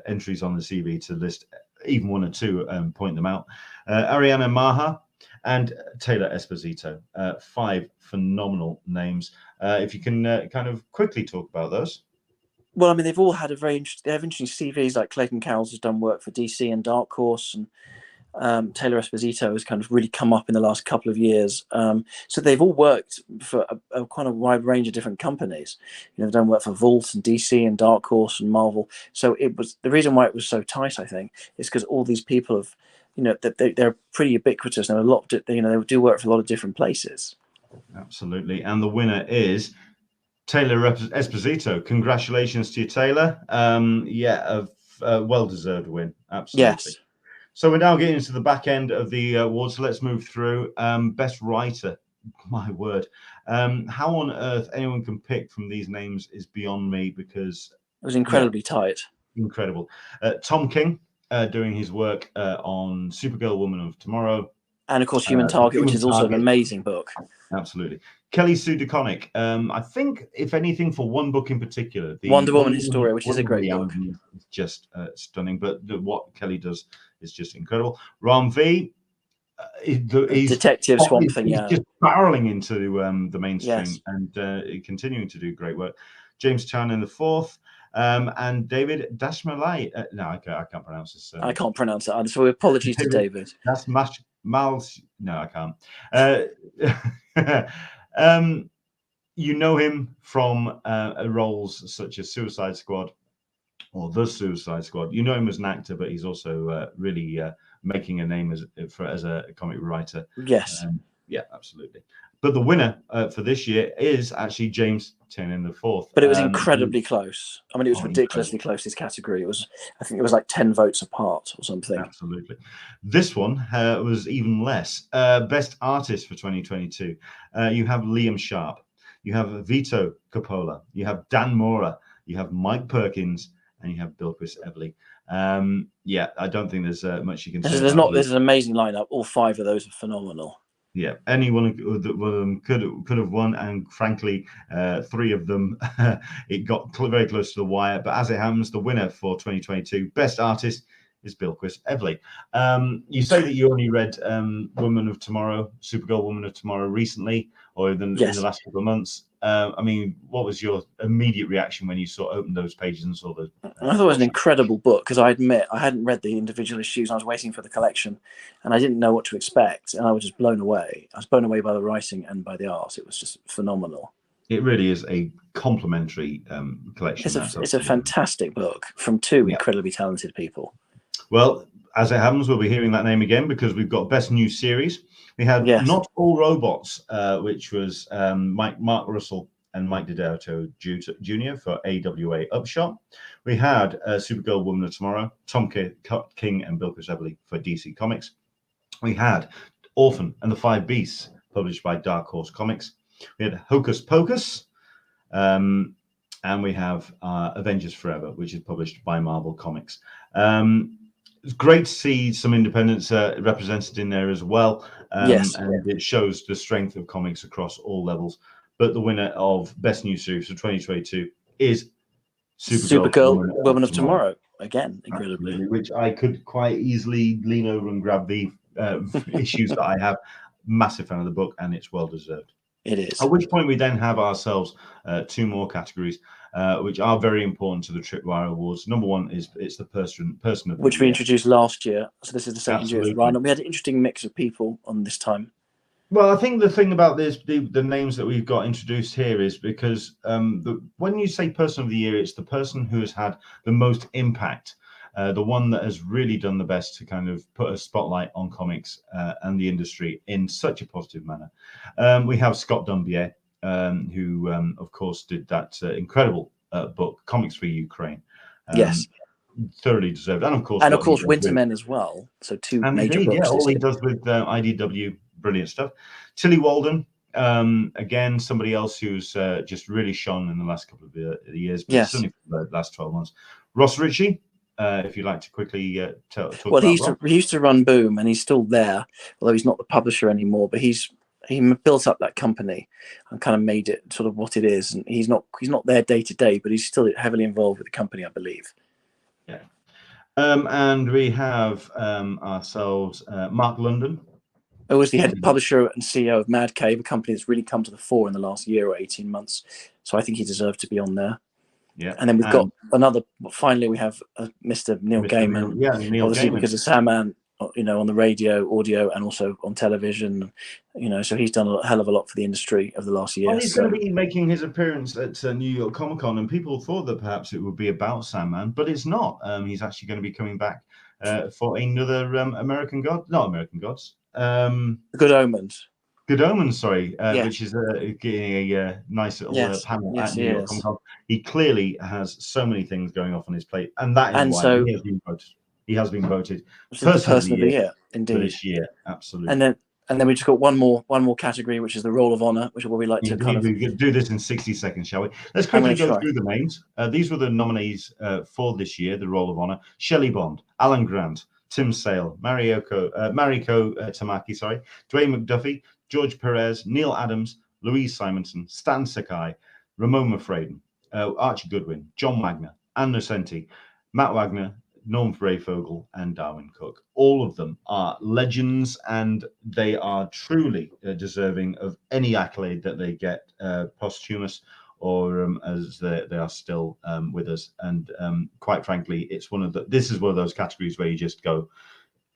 entries on the CV to list even one or two and point them out. Ariana Maha and Taylor Esposito. 5 phenomenal names. If you can kind of quickly talk about those. Well, I mean, they've all had they have interesting CVs. Like Clayton Cowles has done work for DC and Dark Horse, and Taylor Esposito has kind of really come up in the last couple of years. So they've all worked for a quite a wide range of different companies. You know, they've done work for Vault and DC and Dark Horse and Marvel. So it was the reason why it was so tight, I think, is because all these people have, you know, they're pretty ubiquitous and they do work for a lot of different places. Absolutely. And the winner is Taylor Esposito. Congratulations to you, Taylor. A well-deserved win. Absolutely. Yes. So we're now getting into the back end of the awards. So let's move through. Best writer. My word. How on earth anyone can pick from these names is beyond me, because it was incredibly tight. Incredible. Tom King doing his work on Supergirl, Woman of Tomorrow. And of course, Human Target, which is also an amazing book. Absolutely. Kelly Sue DeConnick. I think, if anything, for one book in particular, the Wonder Woman Historia, which is a great book. Is just stunning. But what Kelly does is just incredible. Ram V. He's Detective Swamp Thing. He's just barreling into the mainstream, yes, and continuing to do great work. James Chan in the 4th. And David Dashmalai. No, I can't pronounce this. I can't pronounce it either. So apologies to David. That's Mals. No, I can't. You know him from roles such as Suicide Squad or The Suicide Squad. You know him as an actor, but he's also really making a name as a comic writer. Yes. Yeah, absolutely. But the winner for this year is actually James Chan in the 4th. But it was incredibly close. I mean, it was ridiculously close, this category. I think it was like 10 votes apart or something. Absolutely. This one was even less. Best artist for 2022. You have Liam Sharp. You have Vito Coppola. You have Dan Mora. You have Mike Perkins. And you have Bilquis Evely. I don't think there's much you can say. There's an amazing lineup. All 5 of those are phenomenal. Yeah, any one of them could have won, and frankly, 3 of them it got very close to the wire. But as it happens, the winner for 2022 Best Artist is Bilquis Evely. You say that you only read Woman of Tomorrow, Supergirl, Woman of Tomorrow recently, or even in the last couple of months. I mean, what was your immediate reaction when you opened those pages and saw the? I thought it was an incredible book, because I admit I hadn't read the individual issues. I was waiting for the collection, and I didn't know what to expect, and I was just blown away. I was blown away by the writing and by the art. It was just phenomenal. It really is a complimentary collection. It's a fantastic book from 2 incredibly talented people. Well, as it happens, we'll be hearing that name again, because we've got Best New Series. We had Not All Robots, which was Mark Russell and Mike Deodato Jr. for AWA Upshot. We had Supergirl Woman of Tomorrow, Tom King and Bill Everly for DC Comics. We had Orphan and the Five Beasts, published by Dark Horse Comics. We had Hocus Pocus, and we have Avengers Forever, which is published by Marvel Comics. It's great to see some independents represented in there as well. Yes. And it shows the strength of comics across all levels. But the winner of Best New Series for 2022 is Supergirl Woman of Tomorrow. Again, incredibly. Absolutely, which I could quite easily lean over and grab the issues that I have. Massive fan of the book, and it's well deserved. It is. At which point we then have ourselves two more categories, which are very important to the Tripwire Awards. Number one is it's the person of which we introduced last year. So this is the second Absolutely. year. Right, we had an interesting mix of people on this time. Well, I think the thing about this, the names that we've got introduced here is because when you say person of the year, it's the person who has had the most impact, the one that has really done the best to kind of put a spotlight on comics and the industry in such a positive manner. We have Scott Dunbier, who, of course, did that incredible book, Comics for Ukraine. Yes. Thoroughly deserved. And of course, Wintermen as well. So two major books. Yeah, all he does with IDW, brilliant stuff. Tilly Walden, again, somebody else who's just really shone in the last couple of years, but certainly for the last 12 months. Ross Ritchie, if you'd like to quickly talk about he used to run Boom, and he's still there, although he's not the publisher anymore, but he built up that company and kind of made it sort of what it is. And he's not there day to day, but he's still heavily involved with the company, I believe. Yeah. And we have ourselves Mark London. Who was the head publisher and CEO of Mad Cave, a company that's really come to the fore in the last year or 18 months. So I think he deserved to be on there. Yeah. And then we've got another, finally we have Mr. Neil Gaiman. Neil obviously Gaiman. Because of Sandman, on the radio, audio, and also on television, so he's done a hell of a lot for the industry of the last year. Well, he's going to be making his appearance at New York Comic Con, and people thought that perhaps it would be about Sandman, but it's not. He's actually going to be coming back for another Good Omens. Good Omens, sorry, which is getting a nice little panel at New York Comic Con. He clearly has so many things going off on his plate, and that is why he has been voted person of the year indeed for this year. Absolutely. And then we just got one more category, which is the Roll of Honor, which is what we like to do this in 60 seconds, shall we? Let's quickly go through the names. These were the nominees for this year, the Roll of Honor: Shelley Bond, Alan Grant, Tim Sale, Mariko Tamaki, Dwayne McDuffie, George Perez, Neil Adams, Louise Simonson, Stan Sakai, Ramon Mafraden, Archie Goodwin, John Wagner, Ann Nocenti, Matt Wagner, Norm Brayfogle, and Darwin Cook. All of them are legends, and they are truly deserving of any accolade that they get, posthumous or as they are still with us. And quite frankly, this is one of those categories where you just go,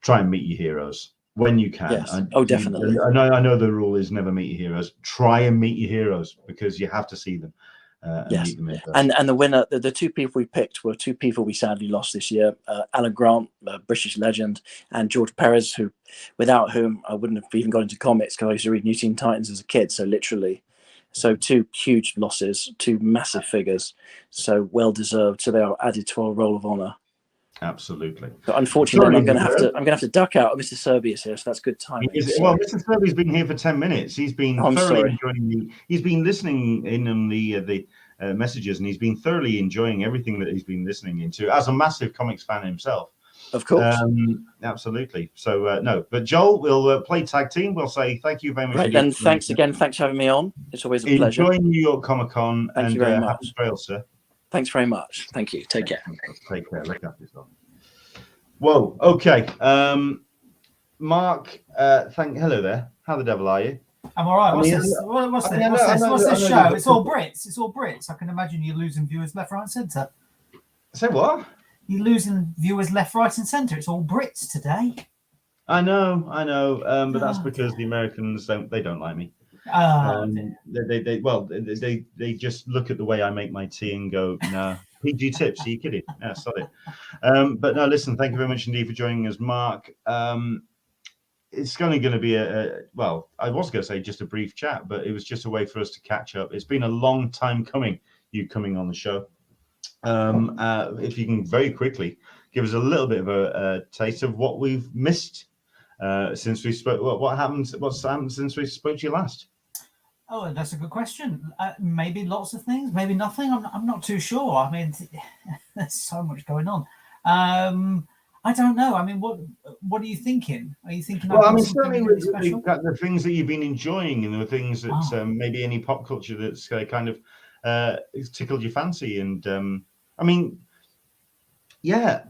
try and meet your heroes when you can. Yes. And definitely. I know the rule is never meet your heroes. Try and meet your heroes, because you have to see them. Yes, and the winner, the two people we picked were two people we sadly lost this year: Alan Grant, a British legend, and George Perez, without whom I wouldn't have even got into comics, because I used to read New Teen Titans as a kid. So literally, two huge losses, two massive figures, so well deserved. So they are added to our Roll of Honor. Absolutely. But unfortunately, I'm going to have to duck out. Mr. Searby is here, so that's good timing. Well, Mr. Searby's been here for 10 minutes. He's been enjoying he's been listening in on the messages, and he's been thoroughly enjoying everything that he's been listening into as a massive comics fan himself. Of course. Absolutely. So no, but Joel, we'll play tag team. We'll say thank you very much. Right, and thanks again. Thanks for having me on. It's always a pleasure. Enjoy New York Comic Con. Thank you very much. Happy trail, sir. Thanks very much. Thank you. Take care. Take care. Look after yourself. Whoa. Okay. Mark. Hello there. How the devil are you? I'm all right. What's this show? It's all Brits. It's all Brits. I can imagine you're losing viewers left, right, and centre. Say what? You're losing viewers left, right, and centre. It's all Brits today. I know. But that's because the Americans don't like me. They just look at the way I make my tea and go, no, PG tips, are you kidding? Yeah, sorry. But no, listen, thank you very much indeed for joining us, Mark. it's only going to be well, I was going to say just a brief chat, but it was just a way for us to catch up. It's been a long time coming, you coming on the show. If you can very quickly give us a little bit of a taste of what we've missed since we spoke. What's happened since we spoke to you last? Oh, that's a good question. Maybe lots of things, maybe nothing. I'm not too sure. I mean, there's so much going on. I don't know. I mean, what are you thinking? Are you thinking? Well, I mean, certainly with the things that you've been enjoying and the things that maybe any pop culture that's kind of tickled your fancy. And I mean, yeah,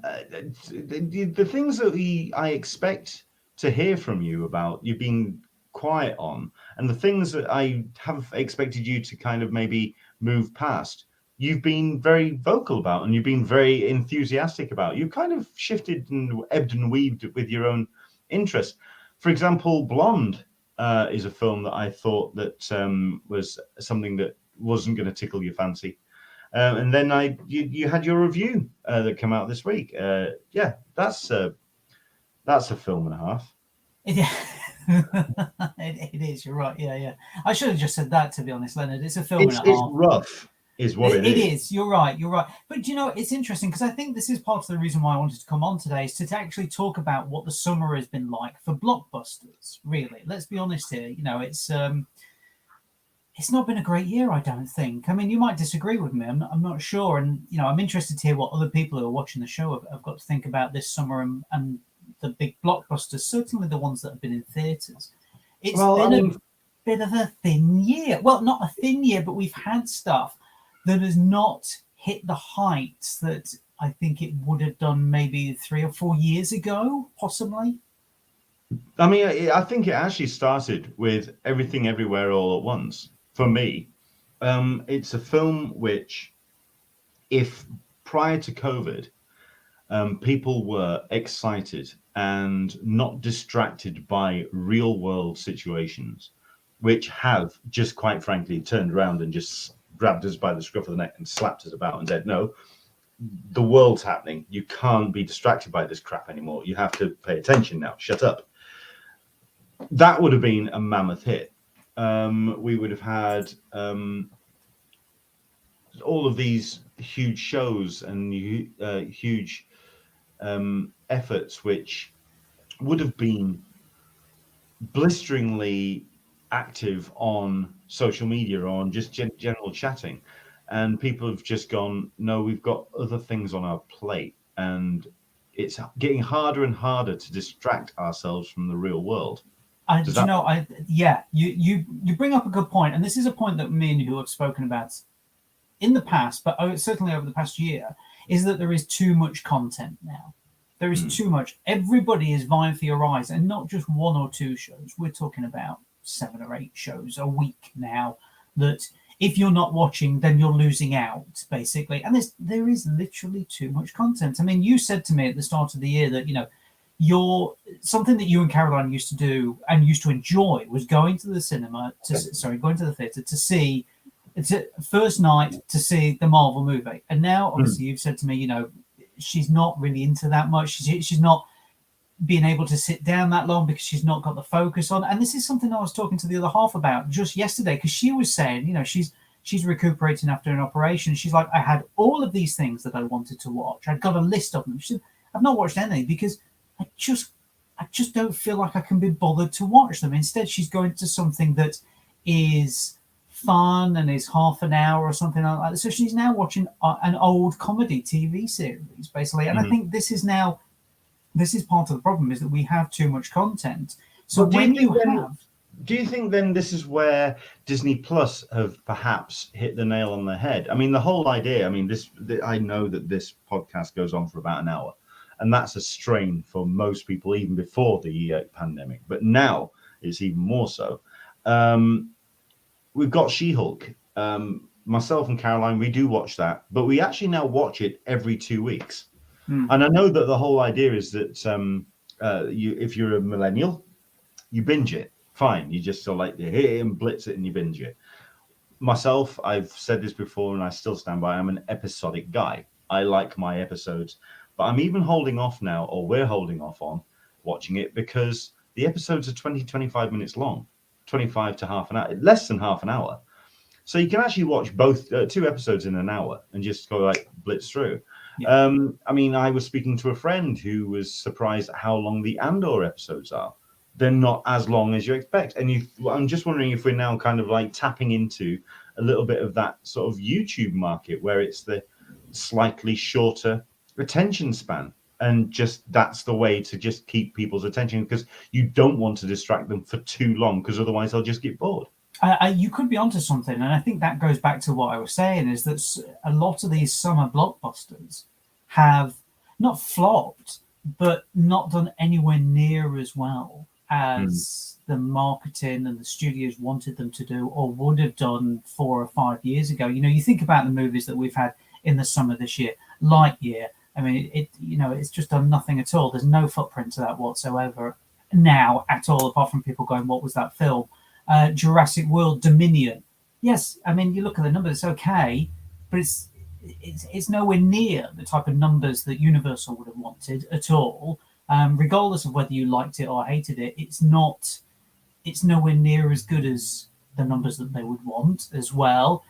the things that I expect to hear from you about, you've been quiet on, and the things that I have expected you to kind of maybe move past, you've been very vocal about, and you've been very enthusiastic about. You've kind of shifted and ebbed and weaved with your own interest. For example, Blonde is a film that I thought that was something that wasn't going to tickle your fancy. And then you had your review that came out this week. Yeah, that's a film and a half. Yeah. It is. You're right. Yeah. I should have just said that, to be honest, Leonard. It's a film and a half. It's rough, is what it is. It is. You're right. But you know, it's interesting because I think this is part of the reason why I wanted to come on today, is to actually talk about what the summer has been like for blockbusters. Really, let's be honest here. You know, it's not been a great year, I don't think. I mean, you might disagree with me. I'm not sure, and you know, I'm interested to hear what other people who are watching the show have got to think about this summer and the big blockbusters, certainly the ones that have been in theatres. It's been a bit of a thin year. Well, not a thin year, but we've had stuff that has not hit the heights that I think it would have done maybe 3 or 4 years ago, possibly. I mean, I think it actually started with Everything Everywhere All at Once. For me, it's a film which, if prior to COVID, people were excited and not distracted by real world situations, which have just quite frankly turned around and just grabbed us by the scruff of the neck and slapped us about and said, no, the world's happening. You can't be distracted by this crap anymore. You have to pay attention now. Shut up. That would have been a mammoth hit. We would have had all of these huge shows and huge efforts, which would have been blisteringly active on social media or on just general chatting, and people have just gone, no, we've got other things on our plate, and it's getting harder and harder to distract ourselves from the real world. You bring up a good point, and this is a point that me and you have spoken about in the past, but certainly over the past year, is that there is too much content now. There is too much. Everybody is vying for your eyes, and not just 1 or 2 shows. We're talking about 7 or 8 shows a week now that if you're not watching, then you're losing out, basically. And there is literally too much content. I mean, you said to me at the start of the year that, you know, something that you and Caroline used to do and used to enjoy was going to the going to the theatre to see, it's a first night to see the Marvel movie. And now, obviously, you've said to me, you know, she's not really into that much. She's not being able to sit down that long because she's not got the focus on. And this is something I was talking to the other half about just yesterday, because she was saying, you know, she's recuperating after an operation. She's like, I had all of these things that I wanted to watch. I'd got a list of them. She said, I've not watched any because I just don't feel like I can be bothered to watch them. Instead, she's going to something that is fun and is half an hour or something like that. So she's now watching an old comedy TV series, basically. And I think this is part of the problem, is that we have too much content. So do you think then this is where Disney Plus have perhaps hit the nail on the head? I mean, the whole idea, I mean, I know that this podcast goes on for about an hour, and that's a strain for most people even before the pandemic. But now it's even more so. We've got She-Hulk. Myself and Caroline, we do watch that, but we actually now watch it every 2 weeks. And I know that the whole idea is that if you're a millennial, you binge it. Fine. You just sort of like hit it and blitz it and you binge it. Myself, I've said this before and I still stand by, I'm an episodic guy. I like my episodes, but I'm even holding off now, or we're holding off on watching it, because the episodes are 20-25 minutes long, 25 to half an hour, less than half an hour. So you can actually watch both 2 episodes in an hour and just go like blitz through. Yeah. I mean, I was speaking to a friend who was surprised at how long the Andor episodes are. They're not as long as you expect. And I'm just wondering if we're now kind of like tapping into a little bit of that sort of YouTube market where it's the slightly shorter attention span. And just that's the way to just keep people's attention, because you don't want to distract them for too long, because otherwise they'll just get bored. You could be onto something, and I think that goes back to what I was saying, is that a lot of these summer blockbusters have not flopped, but not done anywhere near as well as the marketing and the studios wanted them to do, or would have done 4 or 5 years ago. You know, you think about the movies that we've had in the summer this year, Lightyear. I mean, it's just done nothing at all. There's no footprint to that whatsoever now at all, apart from people going, "What was that film?" Jurassic World Dominion. Yes, I mean, you look at the numbers, it's okay, but it's nowhere near the type of numbers that Universal would have wanted at all. Regardless of whether you liked it or hated it, it's nowhere near as good as the numbers that they would want as well.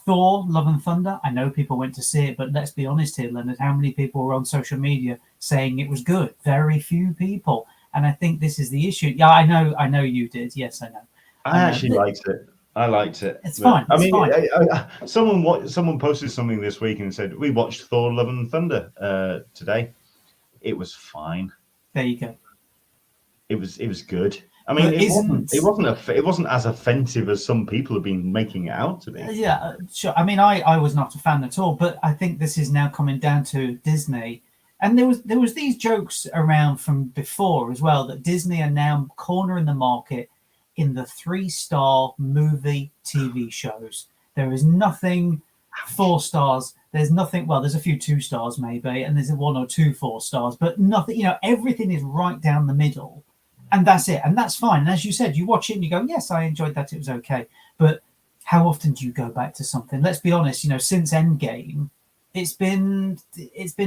Thor, Love and Thunder, I know people went to see it, but let's be honest here, Leonard, how many people were on social media saying it was good? Very few people. And I think this is the issue. Yeah, I know you did. Yes, I know. I actually liked it. I liked it. It's fine. I mean, fine. Someone posted something this week and said, "We watched Thor: Love and Thunder today. It was fine. There you go. It was good. I mean, it wasn't as offensive as some people have been making it out to be." Yeah, sure. I mean, I was not a fan at all, but I think this is now coming down to Disney. And there was these jokes around from before as well, that Disney are now cornering the market in the 3-star movie TV shows. There is nothing 4 stars. There's nothing. Well, there's a few 2 stars maybe, and there's 1 or 2 4 stars, but nothing. You know, everything is right down the middle, and that's it. And that's fine. And as you said, you watch it and you go, "Yes, I enjoyed that. It was okay." But how often do you go back to something? Let's be honest. You know, since Endgame, it's been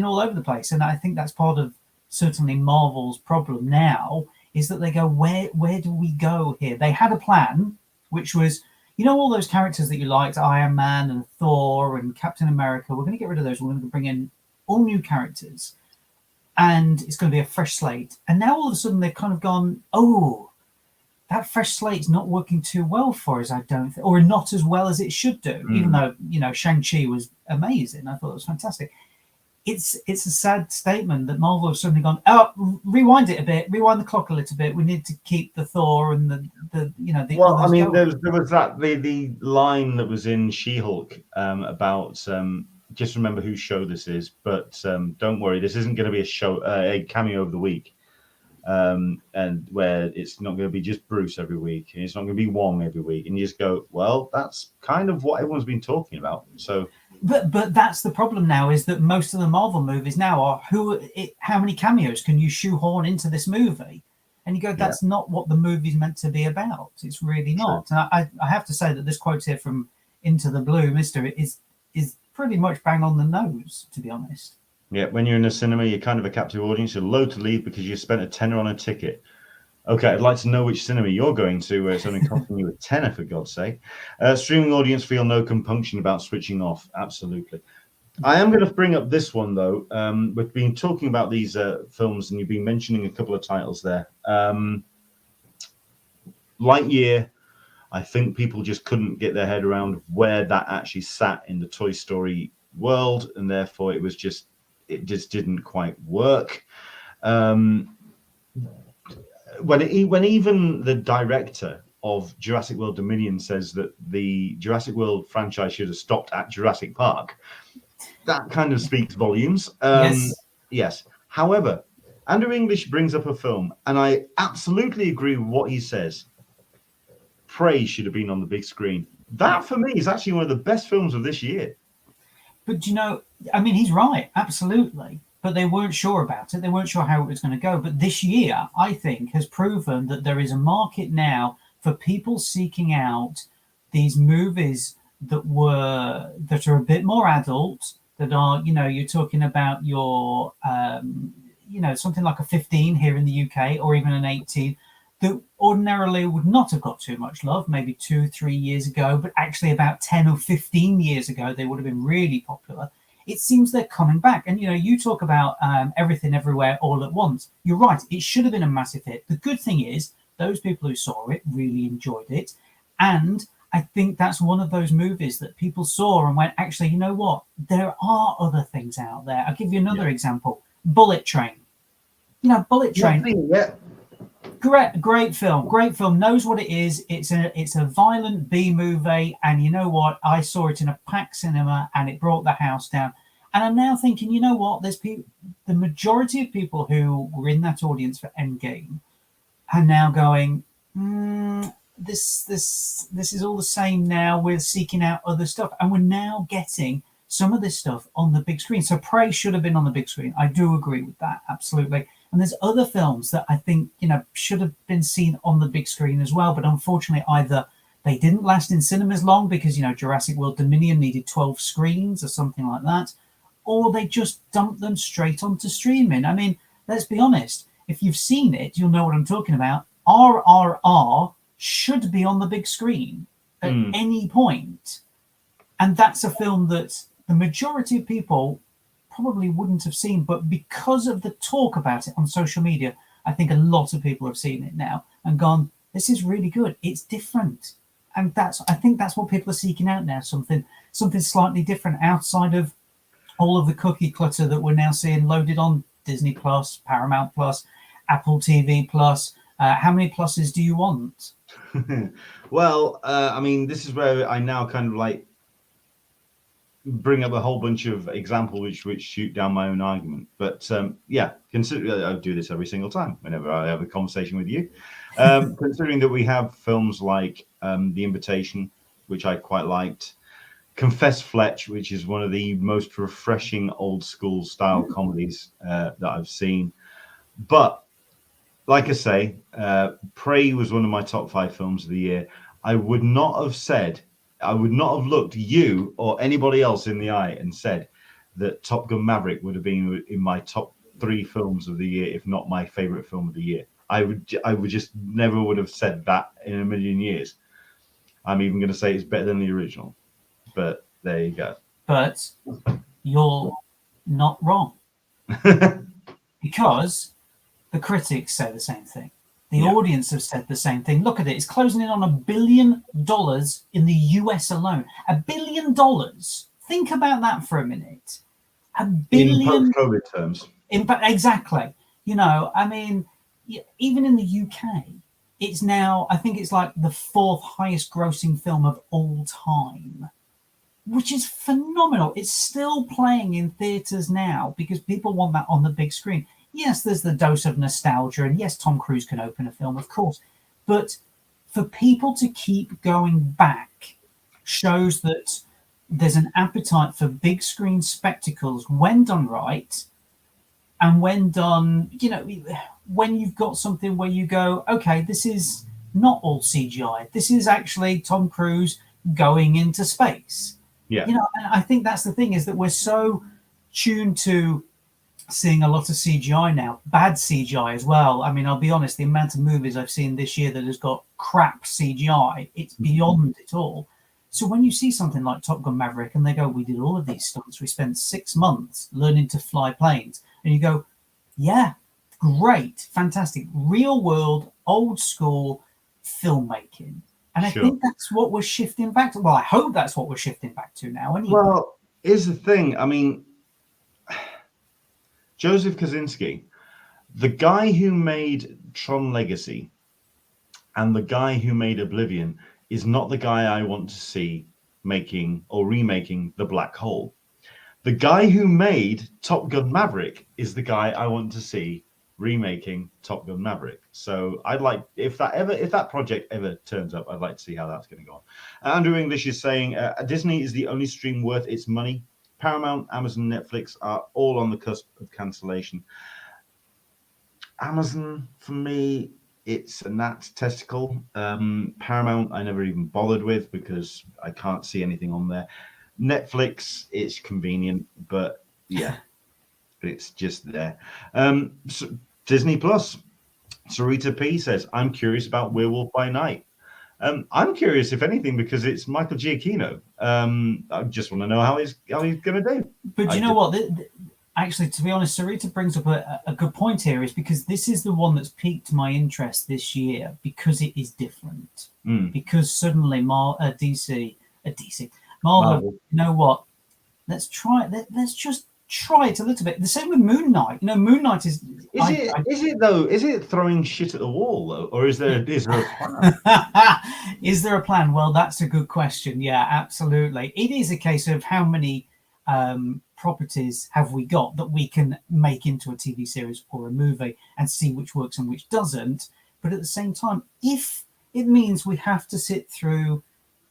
all over the place, and I think that's part of certainly Marvel's problem now, is that they go, where do we go here? They had a plan, which was, you know, all those characters that you liked, Iron Man and Thor and Captain America, we're going to get rid of those. We're going to bring in all new characters, and it's going to be a fresh slate. And now all of a sudden they've kind of gone, "Oh, that fresh slate's not working too well for us, I don't think, or not as well as it should do." Even though, you know, Shang-Chi was amazing. I thought it was fantastic. It's a sad statement that Marvel have suddenly gone, "Oh, rewind it a bit, rewind the clock a little bit. We need to keep the Thor and the Well, I mean, going." there was that the line that was in She-Hulk about just remember whose show this is, but don't worry, this isn't going to be a cameo of the week. And where it's not going to be just Bruce every week, and it's not going to be Wong every week, and you just go, well, that's kind of what everyone's been talking about. So, but that's the problem now, is that most of the Marvel movies now are how many cameos can you shoehorn into this movie? And you go, that's not what the movie's meant to be about. It's really not. And I have to say that this quote here from Into the Blue, Mister, is pretty much bang on the nose, to be honest. Yeah, when you're in a cinema, you're kind of a captive audience. You're loath to leave because you spent a tenner on a ticket. Okay, I'd like to know which cinema you're going to where it's only costing you a tenner, for God's sake. Streaming audience feel no compunction about switching off. Absolutely. I am going to bring up this one, though. We've been talking about these films, and you've been mentioning a couple of titles there. Lightyear, I think people just couldn't get their head around where that actually sat in the Toy Story world, and therefore it just didn't quite work. When even the director of Jurassic World Dominion says that the Jurassic World franchise should have stopped at Jurassic Park, that kind of speaks volumes. Yes. However, Andrew English brings up a film, and I absolutely agree with what he says. Prey should have been on the big screen. That, for me, is actually one of the best films of this year. But, you know, I mean, he's right, absolutely. But they weren't sure about it. They weren't sure how it was going to go. But this year, I think, has proven that there is a market now for people seeking out these movies that are a bit more adult, that are, you know, you're talking about your you know, something like a 15 here in the UK, or even an 18, that ordinarily would not have got too much love, maybe 2-3 years ago, but actually about 10 or 15 years ago, they would have been really popular. It seems they're coming back. And, you know, you talk about Everything Everywhere All at Once. You're right. It should have been a massive hit. The good thing is those people who saw it really enjoyed it. And I think that's one of those movies that people saw and went, actually, you know what? There are other things out there. I'll give you another example. Bullet Train. You know, Bullet Train. Yeah. Great film. Knows what it is. It's a violent B movie, and you know what? I saw it in a packed cinema, and it brought the house down. And I'm now thinking, you know what? There's people. The majority of people who were in that audience for Endgame are now going, this is all the same now. We're seeking out other stuff, and we're now getting some of this stuff on the big screen. So Prey should have been on the big screen. I do agree with that, absolutely. And there's other films that I think, you know, should have been seen on the big screen as well. But unfortunately, either they didn't last in cinemas long because, you know, Jurassic World Dominion needed 12 screens or something like that, or they just dumped them straight onto streaming. I mean, let's be honest. If you've seen it, you'll know what I'm talking about. RRR should be on the big screen at any point. And that's a film that the majority of people probably wouldn't have seen, but because of the talk about it on social media, I think a lot of people have seen it now and gone, this is really good. It's different. And I think that's what people are seeking out now, something slightly different outside of all of the cookie clutter that we're now seeing loaded on Disney Plus, Paramount Plus, Apple TV Plus. How many pluses do you want? Well, I mean, this is where I now kind of like bring up a whole bunch of examples which shoot down my own argument. But yeah, consider I do this every single time whenever I have a conversation with you. Considering that we have films like The Invitation, which I quite liked, Confess Fletch, which is one of the most refreshing old school style comedies that I've seen. But like I say, Prey was one of my top 5 films of the year. I would not have looked you or anybody else in the eye and said that Top Gun Maverick would have been in my top 3 films of the year, if not my favorite film of the year. I would just never would have said that in a million years. I'm even going to say it's better than the original, but there you go. But you're not wrong, because the critics say the same thing. The audience have said the same thing. Look at it. It's closing in on $1 billion in the US alone. $1 billion. Think about that for a minute. $1 billion. In post-COVID terms. Exactly. You know, I mean, even in the UK, it's now, I think it's like the 4th highest grossing film of all time, which is phenomenal. It's still playing in theaters now because people want that on the big screen. Yes, there's the dose of nostalgia, and yes, Tom Cruise can open a film, of course. But for people to keep going back shows that there's an appetite for big screen spectacles when done right, and when done, you know, when you've got something where you go, okay, this is not all CGI. This is actually Tom Cruise going into space. Yeah. You know, and I think that's the thing, is that we're so tuned to seeing a lot of CGI now, bad CGI as well. I mean, I'll be honest, the amount of movies I've seen this year that has got crap CGI, it's beyond it all. So when you see something like Top Gun Maverick and they go, we did all of these stunts, we spent 6 months learning to fly planes, and you go, yeah, great, fantastic, real world, old school filmmaking. And I think that's what we're shifting back to. Well, I hope that's what we're shifting back to now. Anyway. Well, here's the thing. I mean, Joseph Kosinski, the guy who made Tron Legacy and the guy who made Oblivion, is not the guy I want to see making or remaking The Black Hole. The guy who made Top Gun Maverick is the guy I want to see remaking Top Gun Maverick. So I'd like, if that project ever turns up, I'd like to see how that's going to go on. Andrew English is saying Disney is the only stream worth its money. Paramount, Amazon, Netflix are all on the cusp of cancellation. Amazon, for me, it's a gnat's testicle. Paramount, I never even bothered with because I can't see anything on there. Netflix, it's convenient, but yeah. It's just there. So Disney Plus. Sarita P says, I'm curious about Werewolf by Night. I'm curious, if anything, because it's Michael Giacchino. I just want to know how he's going to do. But you know what? Actually, to be honest, Sarita brings up a good point here, is because this is the one that's piqued my interest this year because it is different. Because suddenly Marvel, you know what? Let's just try it a little bit. The same with Moon Knight. You know, Moon Knight is it throwing shit at the wall though, or is there a plan? Is there a plan? Well, that's a good question. Yeah, absolutely. It is a case of how many properties have we got that we can make into a TV series or a movie and see which works and which doesn't. But at the same time, if it means we have to sit through,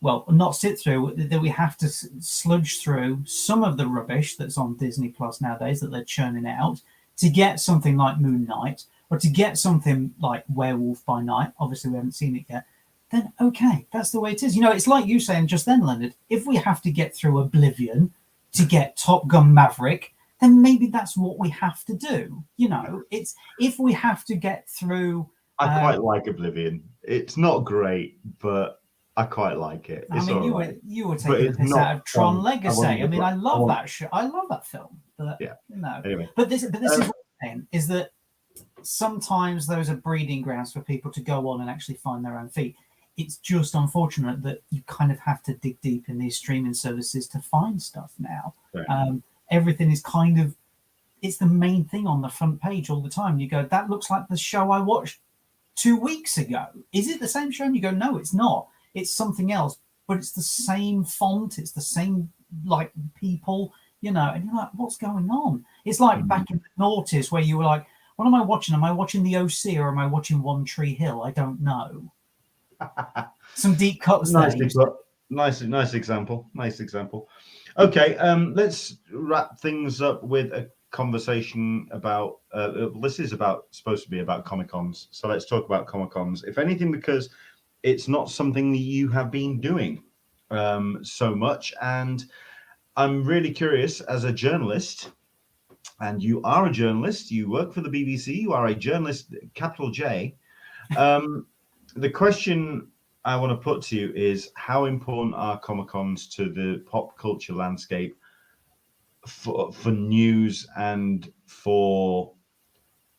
well, not sit through, that we have to sludge through some of the rubbish that's on Disney Plus nowadays that they're churning out to get something like Moon Knight, or to get something like Werewolf by Night, obviously we haven't seen it yet, then okay, that's the way it is. You know, it's like you saying just then, Leonard, if we have to get through Oblivion to get Top Gun Maverick, then maybe that's what we have to do. You know, it's if we have to get through... I quite like Oblivion. It's not great, but I quite like it. It's you were taking the piss out of Tron Legacy. I mean, I love that shit. I love that film. But, yeah. You know. Anyway. But this is what I'm saying, is that sometimes those are breeding grounds for people to go on and actually find their own feet. It's just unfortunate that you kind of have to dig deep in these streaming services to find stuff now. Right. Everything is kind of, it's the main thing on the front page all the time. You go, that looks like the show I watched 2 weeks ago. Is it the same show? And you go, no, it's not. It's something else, but it's the same font. It's the same, like, people, you know, and you're like, what's going on? It's like back in the noughties where you were like, what am I watching? Am I watching The OC or am I watching One Tree Hill? I don't know. Some deep cuts there. Nice example. Nice example. Okay, let's wrap things up with a conversation about this is supposed to be about Comic-Cons, so let's talk about Comic-Cons, if anything, because it's not something that you have been doing so much, and I'm really curious as a journalist, and you are a journalist, you work for the BBC, you are a journalist, capital J. The question I want to put to you is, how important are Comic-Cons to the pop culture landscape for news and for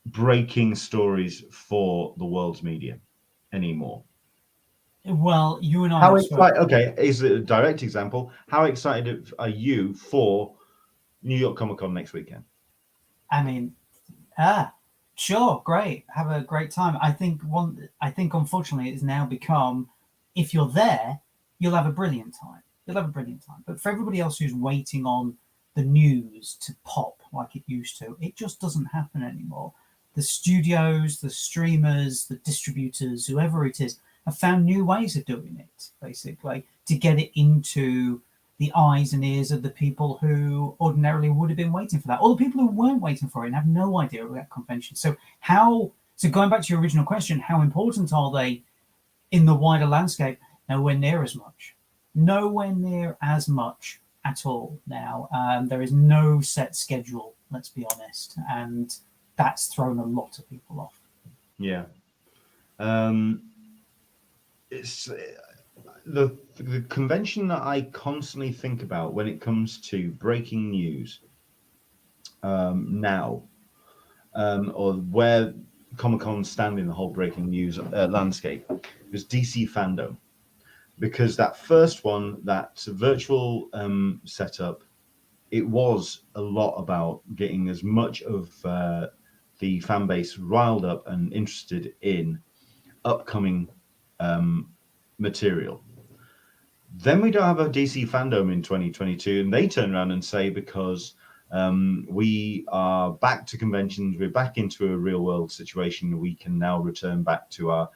breaking stories for the world's media anymore? Well, you and I... Okay, is it a direct example? How excited are you for New York Comic Con next weekend? I mean, sure, great. Have a great time. I think unfortunately it's now become, if you're there, you'll have a brilliant time. But for everybody else who's waiting on the news to pop like it used to, it just doesn't happen anymore. The studios, the streamers, the distributors, whoever it is, have found new ways of doing it, basically, to get it into the eyes and ears of the people who ordinarily would have been waiting for that, or the people who weren't waiting for it and have no idea about convention. So going back to your original question, how important are they in the wider landscape? Nowhere near as much at all now. There is no set schedule, let's be honest, and that's thrown a lot of people off. Yeah. It's the convention that I constantly think about when it comes to breaking news now, or where Comic-Con stand in the whole breaking news landscape, was DC Fandom. Because that first one, that virtual setup, it was a lot about getting as much of the fan base riled up and interested in upcoming material. Then we don't have a DC Fandom in 2022, and they turn around and say, because we are back to conventions, we're back into a real world situation, we can now return back to our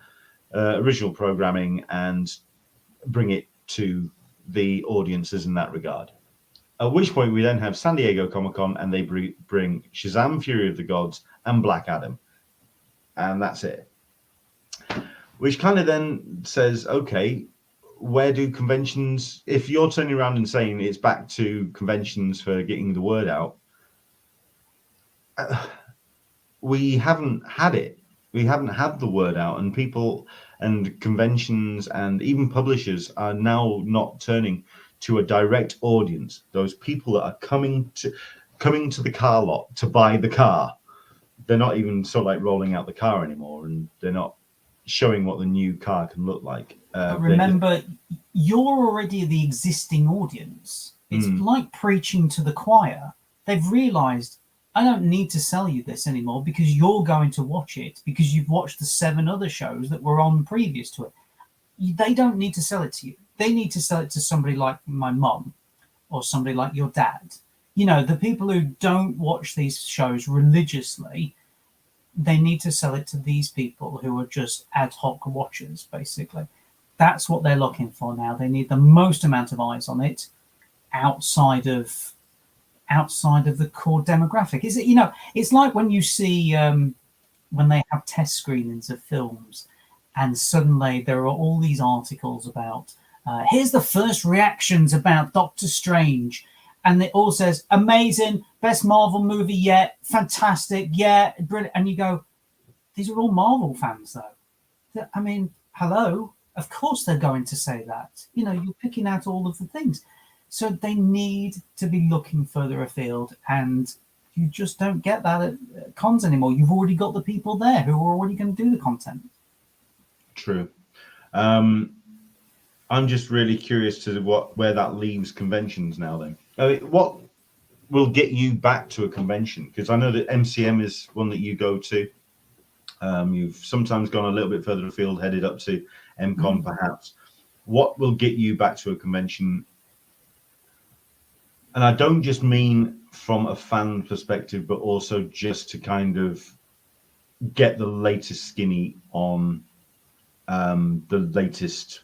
original programming and bring it to the audiences in that regard. At which point we then have San Diego Comic-Con, and they bring Shazam! Fury of the Gods and Black Adam, and that's it. Which kind of then says, okay, where do conventions, if you're turning around and saying it's back to conventions for getting the word out, we haven't had it. We haven't had the word out, and people and conventions and even publishers are now not turning to a direct audience. Those people that are coming to the car lot to buy the car, they're not even sort of like rolling out the car anymore, and they're not showing what the new car can look like. But remember, you're already the existing audience. It's like preaching to the choir. They've realized, I don't need to sell you this anymore because you're going to watch it because you've watched the 7 other shows that were on previous to it. They don't need to sell it to you. They need to sell it to somebody like my mum or somebody like your dad. You know, the people who don't watch these shows religiously, they need to sell it to these people who are just ad hoc watchers, basically. That's what they're looking for now. They need the most amount of eyes on it outside of the core demographic. Is it, you know, it's like when you see when they have test screenings of films and suddenly there are all these articles about here's the first reactions about Doctor Strange, and it all says amazing, best Marvel movie yet, fantastic, yeah, brilliant. And you go, these are all Marvel fans though. I mean, hello, of course they're going to say that. You know, you're picking out all of the things. So they need to be looking further afield, and you just don't get that at cons anymore. You've already got the people there who are already going to do the content. True. I'm just really curious to where that leaves conventions now then. What will get you back to a convention? Because I know that MCM is one that you go to. You've sometimes gone a little bit further afield, headed up to MCon perhaps. What will get you back to a convention? And I don't just mean from a fan perspective, but also just to kind of get the latest skinny on the latest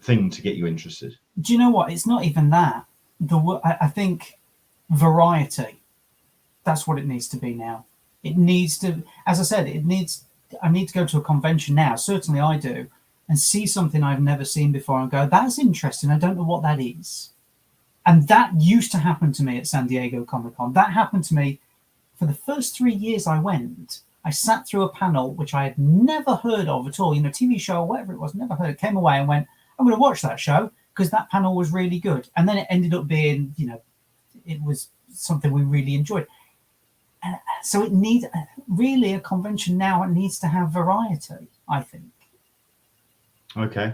thing to get you interested. Do you know what? It's not even that. I think variety. That's what it needs to be now. It needs to, as I said, I need to go to a convention now. Certainly I do, and see something I've never seen before and go, that's interesting. I don't know what that is. And that used to happen to me at San Diego Comic-Con. That happened to me for the first 3 years I went. I sat through a panel which I had never heard of at all, you know, TV show or whatever it was, never heard. Came away and went, I'm going to watch that show because that panel was really good. And then it ended up being, you know, it was something we really enjoyed. And so it needs, really a convention now, it needs to have variety, I think. Okay.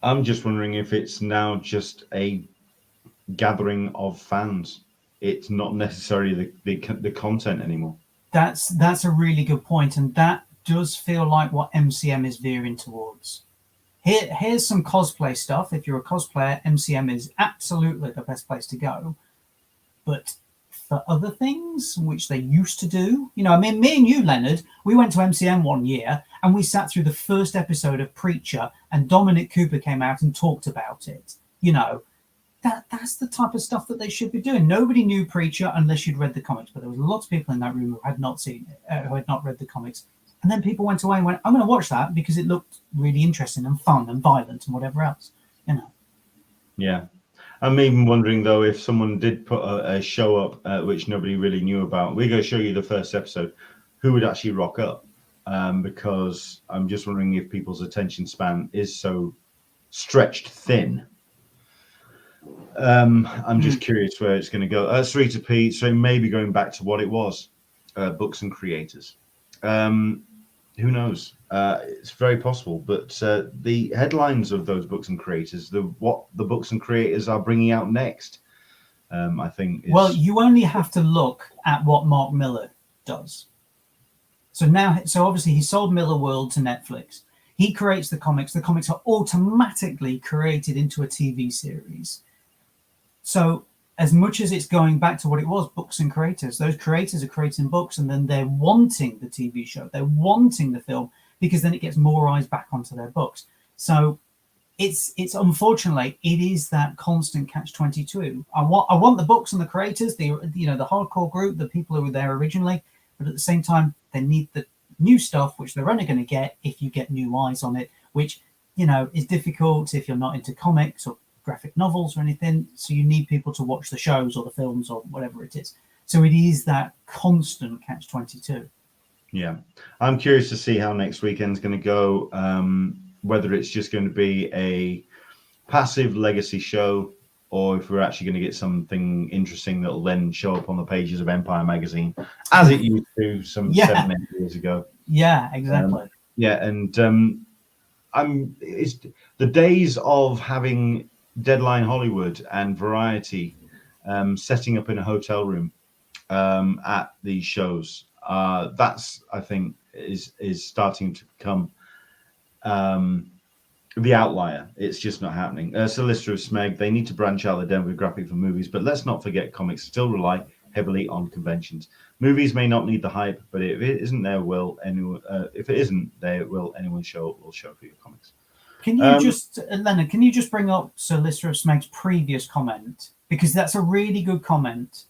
I'm just wondering if it's now just a gathering of fans. It's not necessarily the content anymore. That's a really good point, and that does feel like what MCM is veering towards. Here's some cosplay stuff. If you're a cosplayer, MCM is absolutely the best place to go. But for other things, which they used to do, you know, I mean, me and you, Leonard, we went to MCM one year and we sat through the first episode of Preacher, and Dominic Cooper came out and talked about it. You know, that's the type of stuff that they should be doing. Nobody knew Preacher unless you'd read the comics, but there was lots of people in that room who had not seen it, who had not read the comics. And then people went away and went, I'm going to watch that because it looked really interesting and fun and violent and whatever else, you know. Yeah. I'm even wondering, though, if someone did put a show up which nobody really knew about, we're going to show you the first episode, who would actually rock up? Because I'm just wondering if people's attention span is so stretched thin. I'm just curious where it's going to go. Sarita P, so maybe going back to what it was, books and creators. Who knows? It's very possible, but the headlines of those books and creators, what the books and creators are bringing out next, I think. Well, you only have to look at what Mark Miller does. So obviously he sold Miller World to Netflix. He creates the comics. The comics are automatically created into a TV series. So as much as it's going back to what it was, books and creators, those creators are creating books, and then they're wanting the TV show, they're wanting the film, because then it gets more eyes back onto their books. So it's unfortunately, it is that constant catch-22. I want the books and the creators, the hardcore group, the people who were there originally, but at the same time, they need the new stuff, which they're only going to get if you get new eyes on it, which, you know, is difficult if you're not into comics or graphic novels or anything. So you need people to watch the shows or the films or whatever it is. So it is that constant catch-22. Yeah, I'm curious to see how next weekend's going to go. Whether it's just going to be a passive legacy show, or if we're actually going to get something interesting that'll then show up on the pages of Empire magazine, as it used to some 7-8 years ago. Yeah, exactly. It's the days of having Deadline Hollywood and Variety setting up in a hotel room at these shows. That's, I think, is starting to become the outlier. It's just not happening. Solicitor of Smeg, they need to branch out the demographic for movies, but let's not forget comics still rely heavily on conventions. Movies may not need the hype, but if it isn't there, will anyone? If it isn't there, will anyone show for your comics? Can you just, Leonard? Can you just bring up Solicitor of Smeg's previous comment, because that's a really good comment.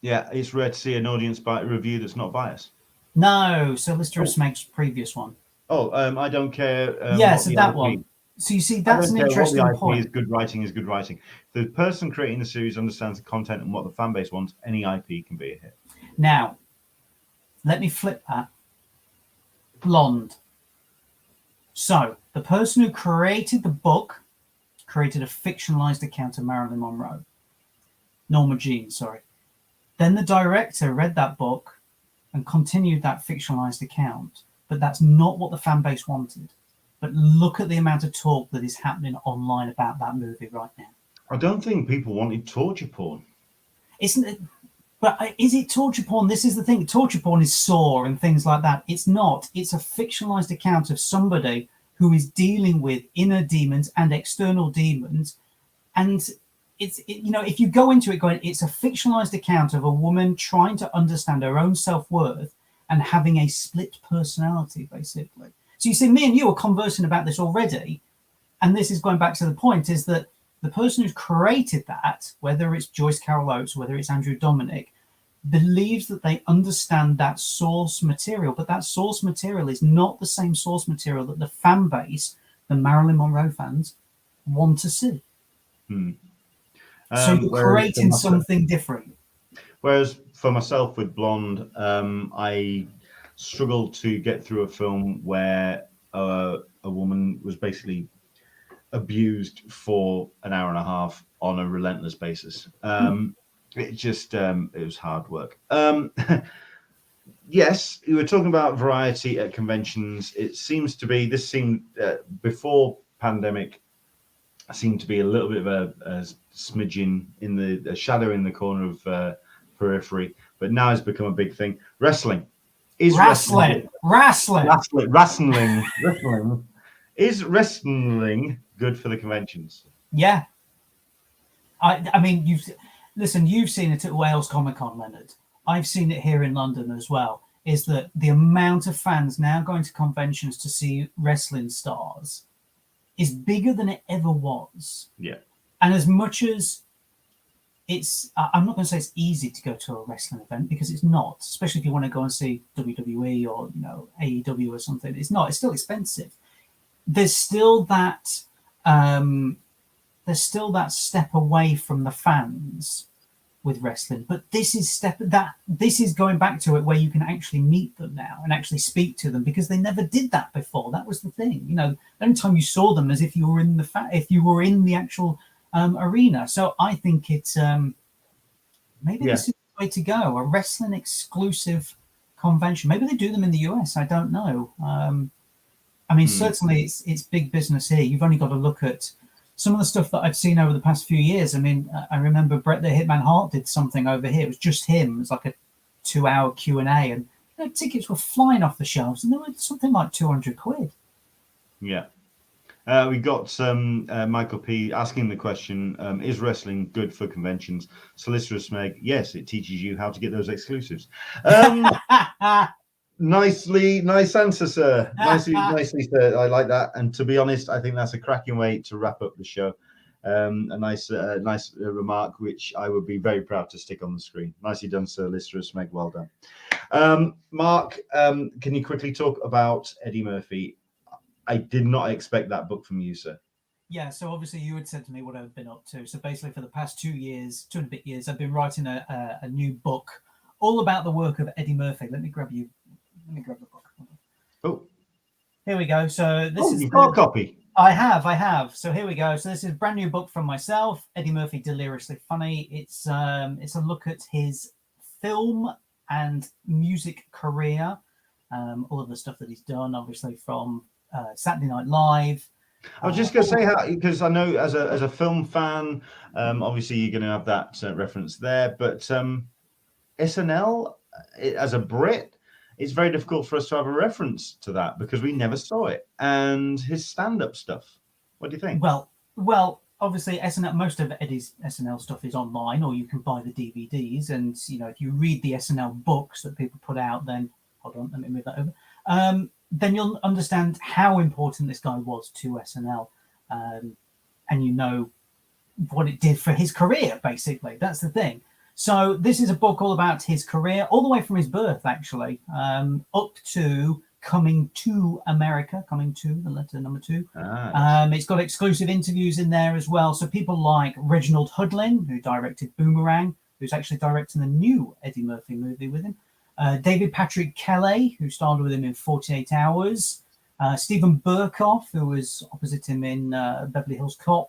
Yeah, it's rare to see an audience review that's not biased. No, Solicitor of Smeg's previous one. Oh, I don't care. So that one. So you see, that's an interesting point. Is good writing is good writing. The person creating the series understands the content and what the fan base wants. Any IP can be a hit. Now, let me flip that. Blonde. So the person who created the book created a fictionalized account of Marilyn Monroe. Norma Jean, sorry. Then the director read that book and continued that fictionalized account. But that's not what the fan base wanted. But look at the amount of talk that is happening online about that movie right now. I don't think people wanted torture porn. Isn't it? But is it torture porn? This is the thing. Torture porn is Saw and things like that. It's not. It's a fictionalized account of somebody who is dealing with inner demons and external demons. And if you go into it going, it's a fictionalized account of a woman trying to understand her own self-worth and having a split personality, basically. So you see, me and you are conversing about this already, and this is going back to the point, is that the person who's created that, whether it's Joyce Carol Oates, whether it's Andrew Dominic, believes that they understand that source material, but that source material is not the same source material that the fan base, the Marilyn Monroe fans, want to see. So you're creating something different. Whereas for myself with Blonde, I struggled to get through a film where a woman was basically abused for an hour and a half on a relentless basis. It was hard work. Yes, you were talking about variety at conventions. It seems to be, before pandemic, seemed to be a little bit of a smidgen in the shadow in the corner of periphery, but now it's become a big thing. Wrestling. Is wrestling good for the conventions? Yeah. I mean, you've seen it at Wales Comic Con, Leonard. I've seen it here in London as well. Is that the amount of fans now going to conventions to see wrestling stars is bigger than it ever was. Yeah. And as much as I'm not going to say it's easy to go to a wrestling event, because it's not, especially if you want to go and see WWE or AEW or something. It's not. It's still expensive. There's still that step away from the fans with wrestling. But this is going back to it where you can actually meet them now and actually speak to them, because they never did that before. That was the thing. The only time you saw them as if you were in the actual arena. So I think it's this is the way to go. A wrestling exclusive convention. Maybe they do them in the US. I don't know. Certainly it's big business here. You've only got to look at some of the stuff that I've seen over the past few years. I remember Bret the Hitman Hart did something over here. It was just him. It was like a 2-hour Q&A, and tickets were flying off the shelves, and they were something like £200. Yeah. We got Michael P asking the question, is wrestling good for conventions? Solicitor Smeg, yes, it teaches you how to get those exclusives. Nice answer, sir. Nicely, sir. I like that. And to be honest, I think that's a cracking way to wrap up the show. A nice remark, which I would be very proud to stick on the screen. Nicely done, sir. Solicitor Smeg, well done. Mark, can you quickly talk about Eddie Murphy? I did not expect that book from you, sir. Yeah, so obviously you had said to me what I've been up to. So basically for the past 2 years, 2.5 years, I've been writing a new book all about the work of Eddie Murphy. Let me grab the book. Oh, Here we go. So this is you've got a copy. I have. So here we go. So this is a brand new book from myself, Eddie Murphy, Deliriously Funny. It's a look at his film and music career, all of the stuff that he's done, obviously from Saturday Night Live. I was just going to say how, because I know as a film fan, obviously you're going to have that reference there, but SNL as a Brit, it's very difficult for us to have a reference to that because we never saw it. And his stand-up stuff, what do you think? Well, obviously SNL, most of Eddie's SNL stuff is online, or you can buy the DVDs. And if you read the SNL books that people put out, then hold on, let me move that over. Then you'll understand how important this guy was to SNL, and what it did for his career. Basically, that's the thing. So this is a book all about his career, all the way from his birth, actually, up to coming to America, coming to the letter number 2. It's got exclusive interviews in there as well. So people like Reginald Hudlin, who directed Boomerang, who's actually directing the new Eddie Murphy movie with him. David Patrick Kelly, who starred with him in 48 Hours. Stephen Burkoff, who was opposite him in Beverly Hills Cop.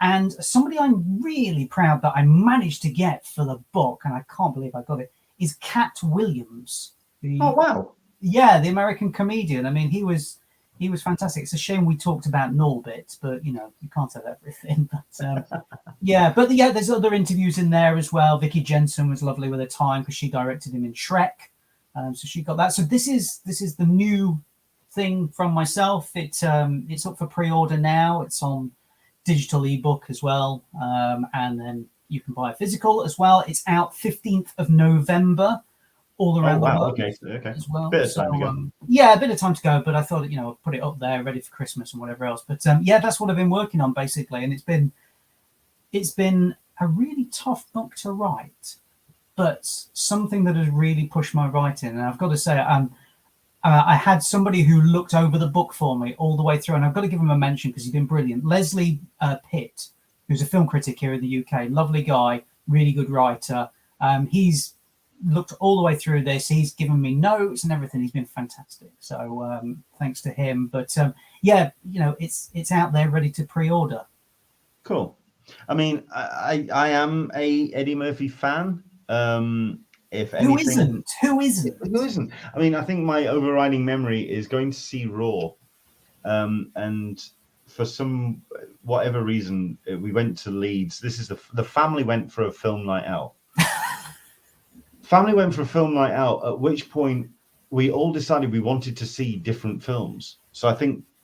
And somebody I'm really proud that I managed to get for the book, and I can't believe I got it, is Cat Williams. Oh, wow. Yeah, the American comedian. I mean, he was fantastic. It's a shame we talked about Norbit, but, you can't have everything. But there's other interviews in there as well. Vicky Jensen was lovely with her time because she directed him in Shrek. So she got that. So this is the new thing from myself. It's up for pre-order now. It's on digital ebook as well, and then you can buy a physical as well. It's out 15th of November all around the world. Okay. As well. Bit of time to go. Yeah, a bit of time to go, but I thought I'll put it up there ready for Christmas and whatever else. But that's what I've been working on basically, and it's been a really tough book to write, but something that has really pushed my writing. And I've got to say, I had somebody who looked over the book for me all the way through, and I've got to give him a mention because he's been brilliant. Leslie Pitt, who's a film critic here in the UK, lovely guy, really good writer. He's looked all the way through this. He's given me notes and everything. He's been fantastic. So thanks to him. But it's out there ready to pre-order. Cool. I mean, I am a Eddie Murphy fan. If anything, Who isn't? I mean, I think my overriding memory is going to see Raw, and for whatever reason, we went to Leeds. This is the family went for a film night out. At which point we all decided we wanted to see different films. So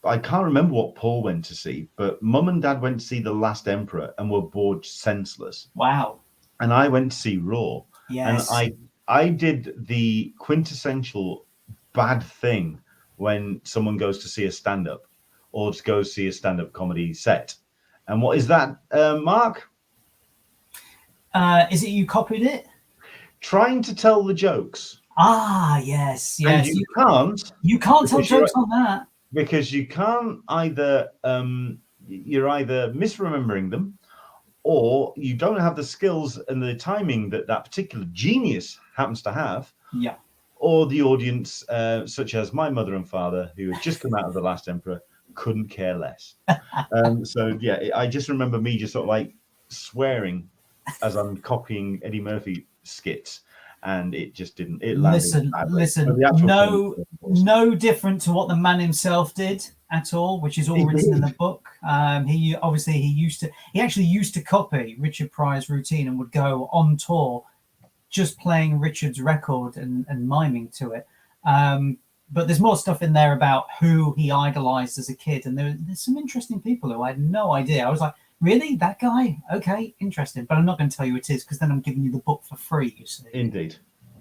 I can't remember what Paul went to see, but Mum and Dad went to see The Last Emperor and were bored senseless. Wow. And I went to see Raw. Yes. And I did the quintessential bad thing when someone goes to see a stand-up or to go see a stand-up comedy set. And what is that, Mark? Is it you copied it? Trying to tell the jokes. Ah, yes. And you can't. You can't tell jokes on that. Because you can't either, you're either misremembering them, or you don't have the skills and the timing that particular genius happens to have. Yeah. Or the audience, such as my mother and father, who had just come out of The Last Emperor, couldn't care less. I just remember me just sort of like swearing as I'm copying Eddie Murphy skits, and it just didn't. It landed. Listen. No different to what the man himself did at all, which is all written in the book. He actually used to copy Richard Pryor's routine and would go on tour just playing Richard's record and miming to it. But there's more stuff in there about who he idolized as a kid, and there's some interesting people who I had no idea. I was like, really, that guy? Okay, interesting. But I'm not going to tell you who it is because then I'm giving you the book for free. You see. Indeed.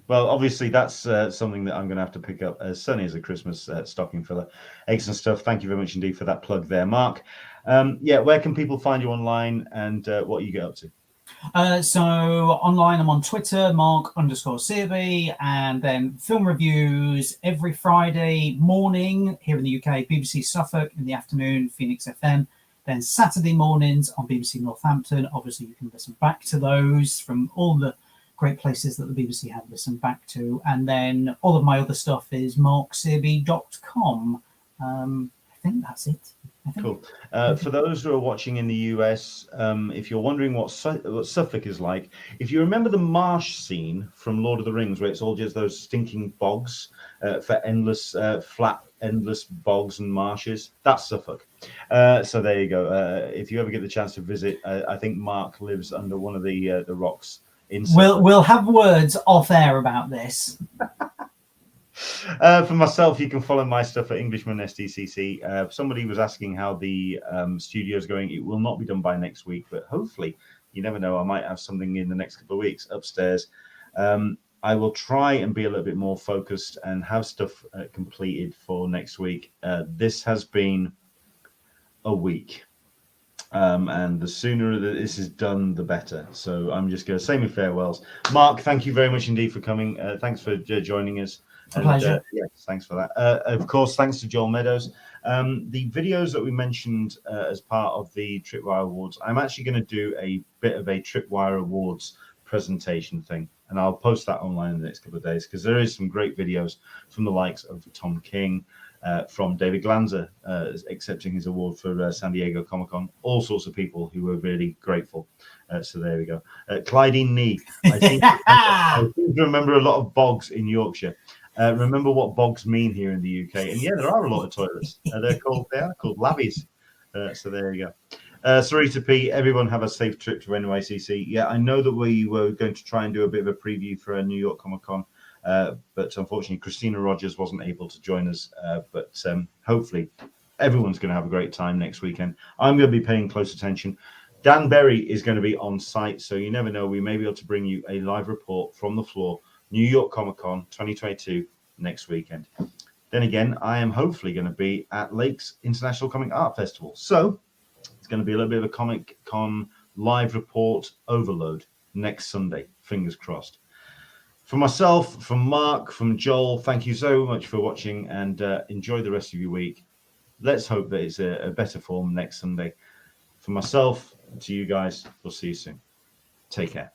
Well, obviously, that's something that I'm going to have to pick up as sunny as a Christmas stocking filler. Excellent stuff. Thank you very much indeed for that plug there, Mark. Where can people find you online, and what you get up to? So online, I'm on Twitter, Mark_Searby, and then film reviews every Friday morning here in the UK, BBC Suffolk, in the afternoon, Phoenix FM. Then Saturday mornings on BBC Northampton. Obviously, you can listen back to those from all the great places that the BBC have listened back to. And then all of my other stuff is marksearby.com. I think that's it. Cool. For those who are watching in the US, if you're wondering what Suffolk is like, if you remember the marsh scene from Lord of the Rings, where it's all just those stinking bogs for endless, flat, endless bogs and marshes, that's Suffolk. So there you go. If you ever get the chance to visit, I think Mark lives under one of the rocks in Suffolk. We'll have words off air about this. For myself, you can follow my stuff at Englishman SDCC. Somebody was asking how the studio is going. It will not be done by next week, but hopefully, you never know, I might have something in the next couple of weeks upstairs. I will try and be a little bit more focused and have stuff completed for next week. This has been a week. And the sooner that this is done, the better. So I'm just going to say my farewells. Mark, thank you very much indeed for coming. Thanks for joining us. A pleasure. Yes, thanks for that. Of course, thanks to Joel Meadows. The videos that we mentioned as part of the TRIPWIRE Awards, I'm actually going to do a bit of a TRIPWIRE Awards presentation thing, and I'll post that online in the next couple of days, because there is some great videos from the likes of Tom King, from David Glanzer accepting his award for San Diego Comic-Con, all sorts of people who were really grateful. So there we go. Clydeen Nee, I think I remember a lot of bogs in Yorkshire. Remember what bogs mean here in the UK, and yeah, there are a lot of toilets. They are called lavvies. So there you go. Sarita P, everyone have a safe trip to NYCC. Yeah, I know that we were going to try and do a bit of a preview for a New York Comic Con, but unfortunately Christina Rogers wasn't able to join us. But hopefully everyone's going to have a great time next weekend. I'm going to be paying close attention. Dan Berry is going to be on site, so you never know, we may be able to bring you a live report from the floor. New York Comic Con 2022 next weekend. Then again, I am hopefully going to be at Lakes International Comic Art Festival. So it's going to be a little bit of a Comic Con live report overload next Sunday. Fingers crossed. For myself, from Mark, from Joel, thank you so much for watching, and enjoy the rest of your week. Let's hope that it's a better form next Sunday. For myself, to you guys, we'll see you soon. Take care.